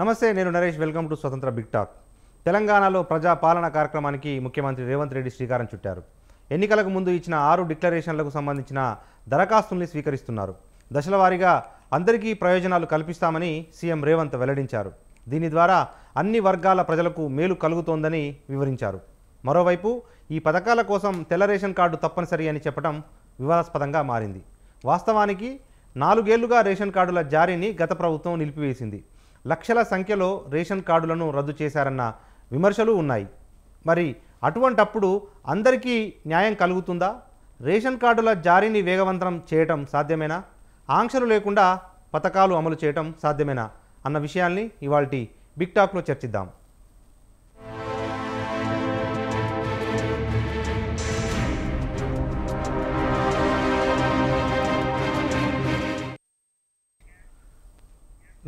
నమస్తే, నేను Naresh. Welcome to స్వతంత్ర బిగ్ టాక్. తెలంగాణలో ప్రజా పాలన కార్యక్రమానికి ముఖ్యమంత్రి రేవంత్ రెడ్డి శ్రీకారం చుట్టారు. ఎన్నికలకు ముందు ఇచ్చిన 6 డిక్లరేషన్లకు సంబంధించిన దరఖాస్తుల్ని స్వీకరిస్తున్నారు. దశల వారీగా అందరికీ ప్రయోజనాలు కల్పిస్తామని సీఎం రేవంత్ వెల్లడించారు. దీని ద్వారా అన్ని వర్గాల ప్రజలకు మేలు కలుగుతోందని వివరించారు. మరోవైపు ఈ పథకాల కోసం తెల్ల రేషన్ కార్డు తప్పనిసరి అని చెప్పడం వివాదాస్పదంగా మారింది. వాస్తవానికి 4 ఏళ్లుగా రేషన్ కార్డుల జారీని గత ప్రభుత్వం నిలిపివేసింది. లక్షల సంఖ్యలో రేషన్ కార్డులను రద్దు చేశారన్న విమర్శలు ఉన్నాయి. మరి అటువంటప్పుడు అందరికీ న్యాయం కలుగుతుందా? రేషన్ కార్డుల జారీని వేగవంతం చేయటం సాధ్యమేనా? ఆంక్షలు లేకుండా పథకాలు అమలు చేయటం సాధ్యమేనా అన్న విషయాల్ని ఇవాల్టి బిగ్ టాక్లో చర్చిద్దాం.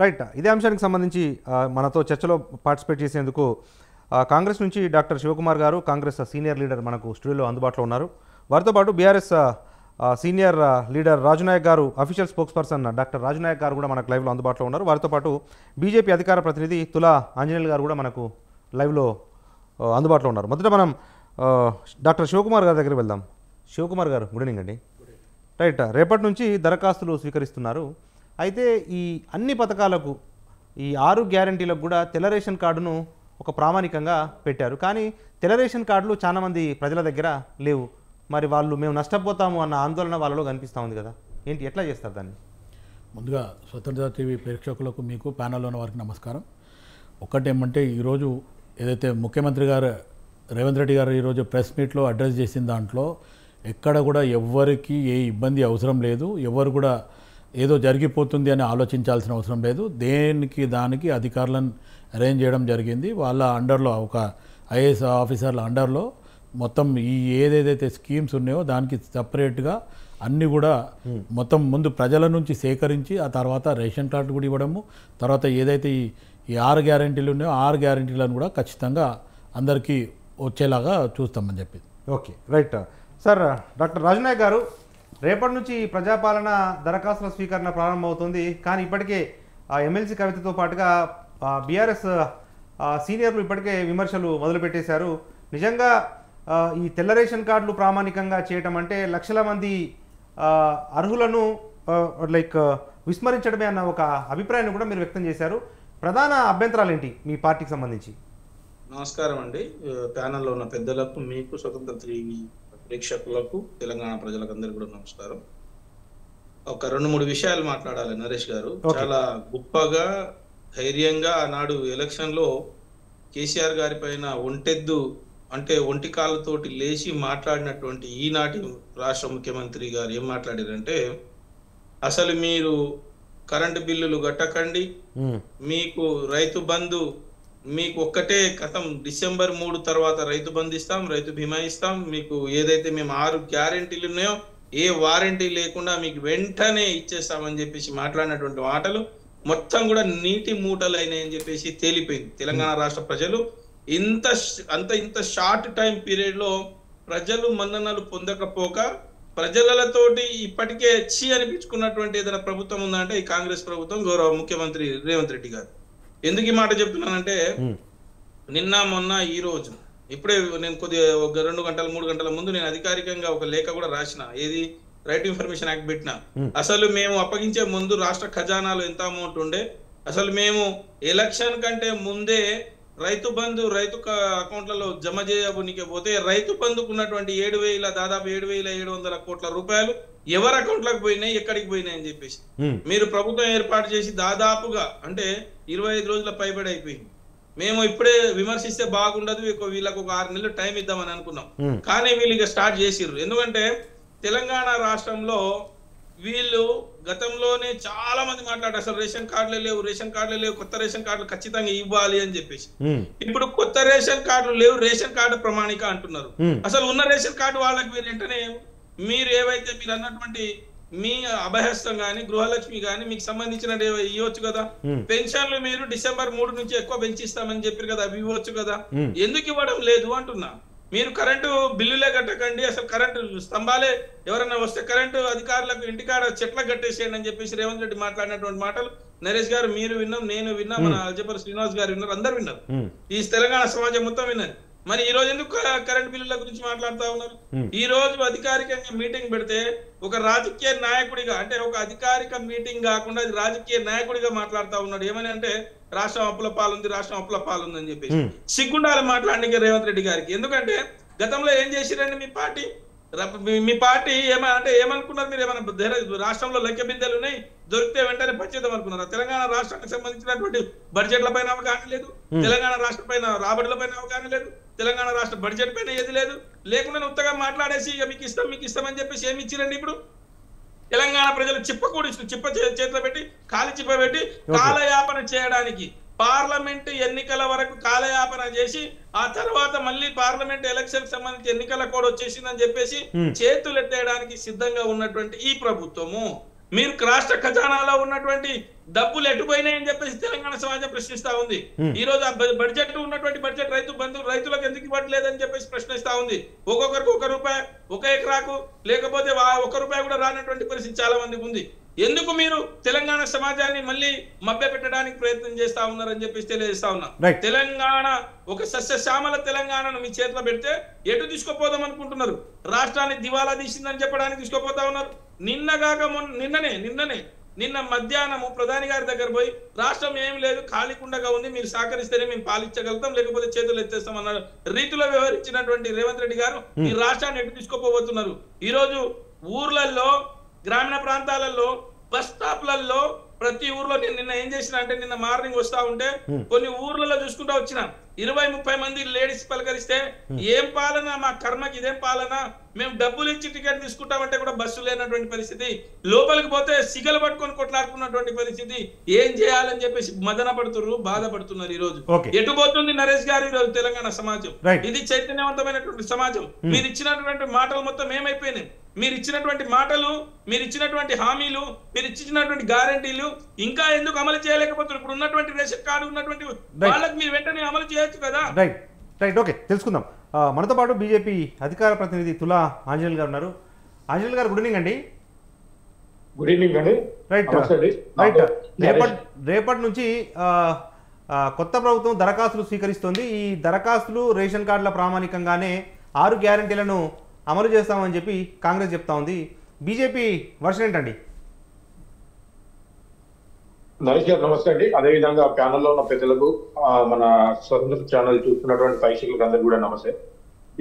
రైట్, ఇదే అంశానికి సంబంధించి మనతో చర్చలో పార్టిసిపేట్ చేసేందుకు కాంగ్రెస్ నుంచి డాక్టర్ శివకుమార్ గారు, కాంగ్రెస్ సీనియర్ లీడర్ మనకు స్టూడియోలో అందుబాటులో ఉన్నారు. వారితో పాటు బీఆర్ఎస్ సీనియర్ లీడర్ రాజునాయక్ గారు, official spokes person doctor Raju Naik గారు కూడా మనకు లైవ్లో అందుబాటులో ఉన్నారు. వారితో పాటు బీజేపీ అధికార ప్రతినిధి తులా ఆంజనేయులు గారు కూడా మనకు లైవ్లో అందుబాటులో ఉన్నారు. మొదట మనం డాక్టర్ శివకుమార్ గారి దగ్గరికి వెళ్దాం. శివకుమార్ గారు, గుడ్ ఈవినింగ్ అండి. రైట్, రేపటి నుంచి దరఖాస్తులు స్వీకరిస్తున్నారు. అయితే ఈ అన్ని పథకాలకు, ఈ 6 గ్యారంటీలకు కూడా తెల్ల రేషన్ కార్డును ఒక ప్రామాణికంగా పెట్టారు. కానీ తెల్ల రేషన్ కార్డులు చాలామంది ప్రజల దగ్గర లేవు. మరి వాళ్ళు మేము నష్టపోతాము అన్న ఆందోళన వాళ్ళలో కనిపిస్తూ ఉంది కదా, ఏంటి, ఎట్లా చేస్తారు దాన్ని? ముందుగా స్వతంత్ర టీవీ ప్రేక్షకులకు, మీకు ప్యానల్లో ఉన్న వారికి నమస్కారం. ఒకటేమంటే ఈరోజు ఏదైతే ముఖ్యమంత్రి గారు రేవంత్ రెడ్డి గారు ఈరోజు ప్రెస్ మీట్లో అడ్రస్ చేసిన దాంట్లో ఎక్కడ కూడా ఎవ్వరికి ఏ ఇబ్బంది అవసరం లేదు, ఎవరు కూడా ఏదో జరిగిపోతుంది అని ఆలోచించాల్సిన అవసరం లేదు. దానికి అధికారులను అరేంజ్ చేయడం జరిగింది. వాళ్ళ అండర్లో, ఒక ఐఏఎస్ ఆఫీసర్ల అండర్లో మొత్తం ఈ ఏదేదైతే స్కీమ్స్ ఉన్నాయో దానికి సపరేట్గా అన్నీ కూడా మొత్తం ముందు ప్రజల నుంచి సేకరించి ఆ తర్వాత రేషన్ కార్డు కూడా ఇవ్వడము, తర్వాత ఏదైతే ఈ 6 గ్యారెంటీలు ఉన్నాయో 6 గ్యారెంటీలను కూడా ఖచ్చితంగా అందరికీ వచ్చేలాగా చూస్తామని చెప్పి. Okay, right sir. Doctor Raju Naik గారు, రేపటి నుంచి ప్రజాపాలన దరఖాస్తుల స్వీకరణ ప్రారంభమవుతుంది. కానీ ఇప్పటికే ఎమ్మెల్సీ కవితతో పాటుగా బీఆర్ఎస్ సీనియర్లు ఇప్పటికే విమర్శలు మొదలుపెట్టేశారు. నిజంగా ఈ తెల్ల రేషన్ కార్డులు ప్రామాణికంగా చేయటం అంటే లక్షల మంది అర్హులను విస్మరించడమే అన్న ఒక అభిప్రాయాన్ని కూడా మీరు వ్యక్తం చేశారు. ప్రధాన అభ్యంతరాలు ఏంటి మీ పార్టీకి సంబంధించి? నమస్కారం అండి. ప్యానల్లో ఉన్న పెద్దలకు, మీకు, స్వతంత్ర టీవీ ప్రేక్షకులకు, తెలంగాణ ప్రజలకు అందరికీ కూడా నమస్కారం. ఒక 2-3 విషయాలు మాట్లాడాలి నరేష్ గారు. చాలా గొప్పగా, ధైర్యంగా ఆనాడు ఎలక్షన్ లో కేసీఆర్ గారి పైన ఒంటి కాళ్ళతోటి లేచి మాట్లాడినటువంటి ఈనాటి రాష్ట్ర ముఖ్యమంత్రి గారు ఏం మాట్లాడారంటే, అసలు మీరు కరెంటు బిల్లులు కట్టకండి, మీకు రైతు బంధు, మీకు ఒక్కటే కథం డిసెంబర్ 3 తర్వాత రైతు బంధు ఇస్తాం, రైతు బీమా ఇస్తాం, మీకు ఏదైతే మేము 6 గ్యారెంటీలు ఉన్నాయో ఏ వారంటీ లేకుండా మీకు వెంటనే ఇచ్చేస్తామని చెప్పేసి మాట్లాడినటువంటి మాటలు మొత్తం కూడా నీటి మూటలు అయినాయని చెప్పేసి తేలిపోయింది. తెలంగాణ రాష్ట్ర ప్రజలు ఇంత షార్ట్ టైం పీరియడ్ లో ప్రజలు మన్ననలు పొందకపోక ప్రజలతోటి ఇప్పటికే అనిపించుకున్నటువంటి ఏదైనా ప్రభుత్వం ఉందంటే ఈ కాంగ్రెస్ ప్రభుత్వం, గౌరవ ముఖ్యమంత్రి రేవంత్ రెడ్డి గారు. ఎందుకు ఈ మాట చెప్తున్నానంటే, నిన్న మొన్న ఈ రోజు ఇప్పుడే నేను కొద్దిగా 2 గంటల 3 గంటల ముందు నేను అధికారికంగా ఒక లేఖ కూడా రాసిన, ఏది రైట్ ఇన్ఫర్మేషన్ యాక్ట్ పెట్టిన. అసలు మేము అప్పగించే ముందు రాష్ట్ర ఖజానాలో ఎంత అమౌంట్ ఉండే, అసలు మేము ఎలక్షన్ కంటే ముందే రైతు బంధు రైతు అకౌంట్లలో జమ చేయబోనికే పోతే రైతు బంధుకు ఉన్నటువంటి దాదాపు 7,700 కోట్ల రూపాయలు ఎవరి అకౌంట్లకు పోయినాయి, ఎక్కడికి పోయినాయి అని చెప్పేసి మీరు ప్రభుత్వం ఏర్పాటు చేసి దాదాపుగా అంటే 25 రోజుల పైబడి అయిపోయింది. మేము ఇప్పుడే విమర్శిస్తే బాగుండదు, వీళ్ళకు ఒక 6 నెలలు టైం ఇద్దామని అనుకున్నాం. కానీ వీళ్ళు ఇక స్టార్ట్ చేసిర్రు. ఎందుకంటే తెలంగాణ రాష్ట్రంలో వీళ్ళు గతంలోనే చాలా మంది మాట్లాడారు, అసలు రేషన్ కార్డులే లేవు, కొత్త రేషన్ కార్డులు ఖచ్చితంగా ఇవ్వాలి అని చెప్పేసి. ఇప్పుడు కొత్త రేషన్ కార్డులు లేవు, రేషన్ కార్డు ప్రమాణిక అంటున్నారు. అసలు ఉన్న రేషన్ కార్డు వాళ్ళకి మీరు వెంటనే మీరు ఏవైతే మీరు అన్నటువంటి మీ అభయహస్తం గాని, గృహలక్ష్మి గాని మీకు సంబంధించిన ఇవ్వచ్చు కదా. పెన్షన్లు మీరు డిసెంబర్ 3 నుంచి ఎక్కువ పెంచిస్తామని చెప్పారు కదా, అవి ఇవ్వచ్చు కదా. ఎందుకు ఇవ్వడం లేదు అంటున్నా. మీరు కరెంటు బిల్లులే కట్టకండి, అసలు కరెంటు స్తంభాలే ఎవరైనా వస్తే కరెంటు అధికారులకు ఇంటికాడ చెట్ల కట్టేసేయండి అని చెప్పేసి రేవంత్ రెడ్డి మాట్లాడినటువంటి మాటలు నరేష్ గారు మీరు విన్నాం, నేను విన్నా, మన అల్జపర్ శ్రీనివాస్ గారు విన్నారు, అందరు విన్నారు, ఈ తెలంగాణ సమాజం మొత్తం విన్నది. మరి ఈ రోజు ఎందుకు కరెంట్ బిల్లుల గురించి మాట్లాడుతా ఉన్నారు? ఈ రోజు అధికారికంగా మీటింగ్ పెడితే ఒక రాజకీయ నాయకుడిగా, అంటే ఒక అధికారిక మీటింగ్ కాకుండా అది రాజకీయ నాయకుడిగా మాట్లాడుతా ఉన్నాడు. ఏమని అంటే రాష్ట్రం అప్పుల పాలుంది, రాష్ట్రం అప్పుల పాలుంది అని చెప్పేసి సిగ్గుండాలి మాట్లాడడానికి రేవంత్ రెడ్డి గారికి. ఎందుకంటే గతంలో ఏం చేసిరండి మీ పార్టీ ఏమనుకున్నారు మీరు? ఏమైనా రాష్ట్రంలో లెక్క బిందెలు ఉన్నాయి, దొరికితే వెంటనే పనిచేద్దాం అనుకున్నారు. తెలంగాణ రాష్ట్రానికి సంబంధించినటువంటి బడ్జెట్ల పైన అవగాహన లేదు, తెలంగాణ రాష్ట్ర పైన రాబడుల పైన అవగాహన లేదు, తెలంగాణ రాష్ట్ర బడ్జెట్ పైన ఏది లేదు. లేకుండా ఉత్తగా మాట్లాడేసి ఇక మీకు ఇష్టం అని చెప్పేసి ఏమి ఇచ్చిరండి? ఇప్పుడు తెలంగాణ ప్రజలు చిప్ప చేతిలో పెట్టి కాలి చిప్ప పెట్టి కాలయాపన చేయడానికి పార్లమెంట్ ఎన్నికల వరకు కాలయాపన చేసి ఆ తర్వాత మళ్ళీ పార్లమెంట్ ఎలక్షన్ సంబంధించి ఎన్నికల కోడ్ వచ్చేసిందని చెప్పేసి చేతులు ఎత్తేయడానికి సిద్ధంగా ఉన్నటువంటి ఈ ప్రభుత్వము, మీరు రాష్ట్ర ఖజానాలో ఉన్నటువంటి డబ్బులు ఎటుపోయినాయని చెప్పేసి తెలంగాణ సమాజం ప్రశ్నిస్తా ఉంది. ఈ రోజు ఆ బడ్జెట్ ఉన్నటువంటి బడ్జెట్ రైతులకు ఎందుకు ఇవ్వట్లేదని చెప్పేసి ప్రశ్నిస్తా ఉంది. ఒక్కొక్కరికి ₹1, 1 ఎకరాకు లేకపోతే ₹1 కూడా రానటువంటి పరిస్థితి చాలా మందికి ఉంది. ఎందుకు మీరు తెలంగాణ సమాజాన్ని మళ్ళీ మభ్య పెట్టడానికి ప్రయత్నం చేస్తా ఉన్నారని చెప్పేసి తెలియజేస్తా ఉన్నా. తెలంగాణ ఒక సస్యశ్యామల తెలంగాణను మీ చేతిలో పెడితే ఎటు తీసుకుపోదాం అనుకుంటున్నారు? రాష్ట్రాన్ని దివాలా తీసిందని చెప్పడానికి తీసుకుపోతా ఉన్నారు. నిన్న మధ్యాహ్నము ప్రధాని గారి దగ్గర పోయి రాష్ట్రం ఏం లేదు, ఖాళీకుండగా ఉంది, మీరు సహకరిస్తేనే మేము పాలించగలుగుతాం, లేకపోతే చేతులు ఎత్తేస్తాం అన్న రీతిలో వ్యవహరించినటువంటి రేవంత్ రెడ్డి గారు ఈ రాష్ట్రాన్ని ఎటు తీసుకుపోబోతున్నారు? ఈ రోజు ఊర్లలో, గ్రామీణ ప్రాంతాలలో, బస్ స్టాప్లలో, ప్రతి ఊర్లో నిన్న ఏం చేసిన అంటే నిన్న మార్నింగ్ వస్తా ఉంటే కొన్ని ఊర్లలో చూసుకుంటా వచ్చిన 20-30 మంది లేడీస్ పలకరిస్తే ఏం పాలన, మా కర్మకి ఇదేం పాలన, మేము డబ్బులు ఇచ్చి టికెట్ తీసుకుంటామంటే కూడా బస్సు లేనటువంటి పరిస్థితి, లోపలికి పోతే సిగలు పట్టుకొని కొట్లాడుకున్నటువంటి పరిస్థితి, ఏం చేయాలని చెప్పేసి మదన పడుతున్నారు, బాధపడుతున్నారు. ఈ రోజు ఎటు పోతుంది నరేష్ గారు? ఈ రోజు తెలంగాణ సమాజం ఇది చైతన్యవంతమైనటువంటి సమాజం. మీరు ఇచ్చినటువంటి మాటలు మొత్తం ఏమైపోయినాయి? మీరు ఇచ్చినటువంటి మాటలు, మీరు ఇచ్చినటువంటి హామీలు, మీరు ఇచ్చినటువంటి గ్యారంటీలు ఇంకా ఎందుకు అమలు చేయలేకపోతున్నారు? ఇప్పుడు ఉన్నటువంటి రేషన్ కార్డు ఉన్నటువంటి వాళ్ళకి మీరు వెంటనే అమలు చేయొచ్చు కదా. రైట్ ఓకే, తెలుసుకుందాం. మనతో పాటు బీజేపీ అధికార ప్రతినిధి తులా ఆంజనేయులు గారు ఉన్నారు. ఆంజనేయులు గారు, గుడ్ ఈవినింగ్ అండి. గుడ్ ఈవినింగ్ అండి. రైట్ రేపటి నుంచి కొత్త ప్రభుత్వం దరఖాస్తులు స్వీకరిస్తోంది. ఈ దరఖాస్తులు రేషన్ కార్డుల ప్రామాణికంగానే 6 గ్యారంటీలను అమలు చేస్తామని చెప్పి కాంగ్రెస్ చెప్తా ఉంది. బీజేపీ వర్షన్ ఏంటండి? నరేష్ గారు నమస్తే అండి. అదేవిధంగా ప్యానెల్లో ఉన్న పెద్దలకు, మన స్వతంత్ర ఛానల్ చూస్తున్నటువంటి ప్రేక్షకులకు అందరికీ కూడా నమస్తే.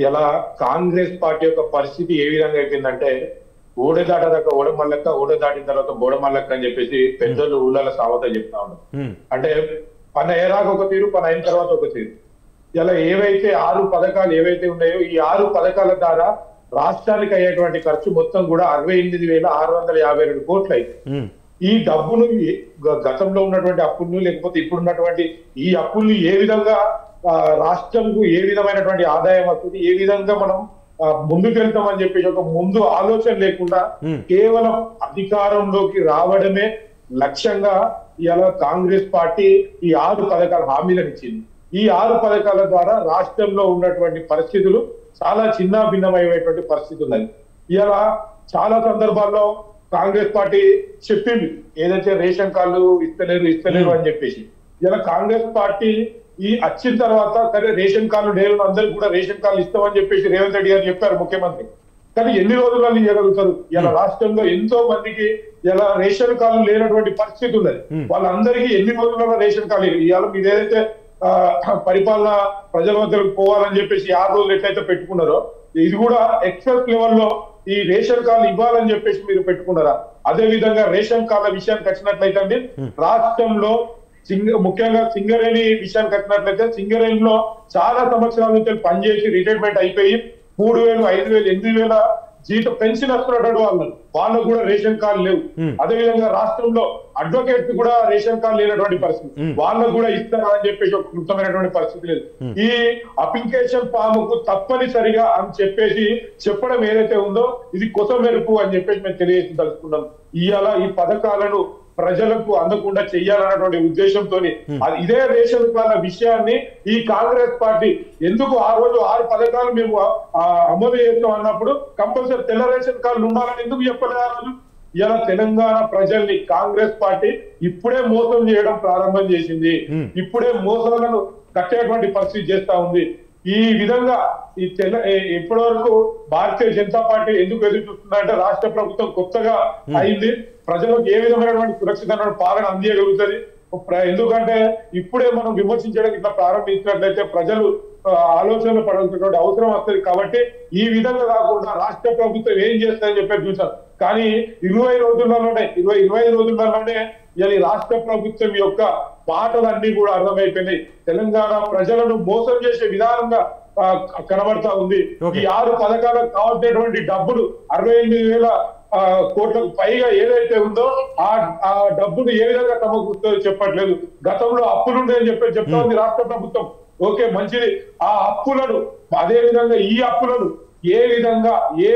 ఇలా కాంగ్రెస్ పార్టీ యొక్క పరిస్థితి ఏ విధంగా అయిపోయిందంటే, ఓడే దాటాక ఓడమల్లక్క, ఓడే దాటిన తర్వాత బోడమల్లక్క అని చెప్పేసి పెద్దలు ఊళ్ళ సావత చెప్తా ఉన్నాం. అంటే పని అయ్యేరాక ఒక తీరు, పని అయిన తర్వాత ఒక తీరు. ఇలా ఏవైతే 6 పథకాలు ఏవైతే ఉన్నాయో ఈ 6 పథకాల ద్వారా రాష్ట్రానికి అయ్యేటువంటి ఖర్చు మొత్తం కూడా 68,652 కోట్లు అయితే ఈ డబ్బును గతంలో ఉన్నటువంటి అప్పులను లేకపోతే ఇప్పుడున్నటువంటి ఈ అప్పుల్ని ఏ విధంగా రాష్ట్రంకు ఏ విధమైనటువంటి ఆదాయం వస్తుంది, ఏ విధంగా మనం ముందుకు వెళ్తామని చెప్పేసి ఒక ముందు ఆలోచన లేకుండా కేవలం అధికారంలోకి రావడమే లక్ష్యంగా ఇలా కాంగ్రెస్ పార్టీ ఈ 6 పథకాల హామీలను ఇచ్చింది. ఈ 6 పథకాల ద్వారా రాష్ట్రంలో ఉన్నటువంటి పరిస్థితులు చాలా చిన్న భిన్నమైనటువంటి పరిస్థితి ఉన్నది. ఇలా చాలా సందర్భాల్లో కాంగ్రెస్ పార్టీ చెప్పింది ఏదైతే రేషన్ కార్డులు ఇస్తలేరు అని చెప్పేసి. ఇలా కాంగ్రెస్ పార్టీ ఈ వచ్చిన తర్వాత సరే రేషన్ కార్డులు లేని అందరికి కూడా రేషన్ కార్డులు ఇస్తామని చెప్పేసి రేవంత్ రెడ్డి గారు చెప్పారు ముఖ్యమంత్రి. కానీ ఎన్ని రోజులలో ఇవ్వగలుగుతారు? ఇలా రాష్ట్రంలో ఎంతో మందికి ఇలా రేషన్ కార్డులు లేనటువంటి పరిస్థితి ఉన్నది. వాళ్ళందరికీ ఎన్ని రోజులలో రేషన్ కార్డులు ఇవాళ మీరు ఏదైతే పరిపాలన ప్రజల వద్దకు పోవాలని చెప్పేసి 6 రోజులు ఎట్లయితే పెట్టుకున్నారో ఇది కూడా ఎక్స్ప్రెస్ లెవెల్లో ఈ రేషన్ కార్డులు ఇవ్వాలని చెప్పేసి మీరు పెట్టుకున్నారా? అదే విధంగా రేషన్ కార్డుల విషయానికి వచ్చినట్లయితే అండి, రాష్ట్రంలో ముఖ్యంగా సింగరేణి విషయానికి వచ్చినట్లయితే సింగరేణిలో చాలా సంవత్సరాల నుంచి పనిచేసి రిటైర్మెంట్ అయిపోయి 3,000, 5,000, 8,000 జీతం పెన్షన్ వస్తున్నటువంటి వాళ్ళకు కూడా రేషన్ కార్డు లేవు. అదేవిధంగా రాష్ట్రంలో అడ్వకేట్స్ కూడా రేషన్ కార్డు లేనటువంటి పరిస్థితి, వాళ్ళకు కూడా ఇస్తారా అని చెప్పేసి ఒక కృతమైనటువంటి పరిస్థితి లేదు. ఈ అప్లికేషన్ ఫామ్ కు తప్పనిసరిగా అని చెప్పేసి చెప్పడం ఏదైతే ఉందో ఇది కొత్త మెరుపు అని చెప్పేసి మేము తెలియజేసి తలుచుకున్నాం. ఇవాళ ఈ పథకాలను ప్రజలకు అందకుండా చెయ్యాలన్నటువంటి ఉద్దేశంతో ఇదే రేషన్ కార్డుల విషయాన్ని ఈ కాంగ్రెస్ పార్టీ ఎందుకు ఆ రోజు 6 పథకాలు మేము అమలు చేస్తాం అన్నప్పుడు కంపల్సరీ తెల్ల రేషన్ కార్డులు ఉండాలని ఎందుకు చెప్పలేదు? ఆ రోజు ఇలా తెలంగాణ ప్రజల్ని కాంగ్రెస్ పార్టీ ఇప్పుడే మోసం చేయడం ప్రారంభం చేసింది. ఇప్పుడే మోసాలను కట్టేటువంటి పరిస్థితి చేస్తా ఉంది. ఈ విధంగా ఇప్పటి వరకు భారతీయ జనతా పార్టీ ఎందుకు ఎదురు చూస్తుందంటే రాష్ట్ర ప్రభుత్వం కొత్తగా అయింది, ప్రజలకు ఏ విధమైనటువంటి సురక్షితమైన పాలన అందించగలుగుతుంది. ఎందుకంటే ఇప్పుడే మనం విమర్శించడానికి ఇట్లా ప్రారంభించినట్లయితే ప్రజలు ఆలోచనలు పడాల్సినటువంటి అవసరం వస్తుంది. కాబట్టి ఈ విధంగా కాకుండా రాష్ట్ర ప్రభుత్వం ఏం చేస్తుందని చెప్పి చూసాం. కానీ 25 రోజుల్లోనే ఈ రాష్ట్ర ప్రభుత్వం యొక్క పాటలన్నీ కూడా అర్థమైపోయినాయి. తెలంగాణ ప్రజలను మోసం చేసే విధానంగా కనబడతా ఉంది. ఈ 6 పథకాలకు కావాల్సినటువంటి డబ్బులు 68,000 కోట్లకు పైగా ఏదైతే ఉందో ఆ డబ్బును ఏ విధంగా సమకూరుతుందో చెప్పట్లేదు. గతంలో అప్పులుండేని చెప్తా ఉంది రాష్ట్ర ప్రభుత్వం. ఓకే, మంచిది. ఆ అప్పులను అదే విధంగా ఈ అప్పులను ఏ విధంగా ఏ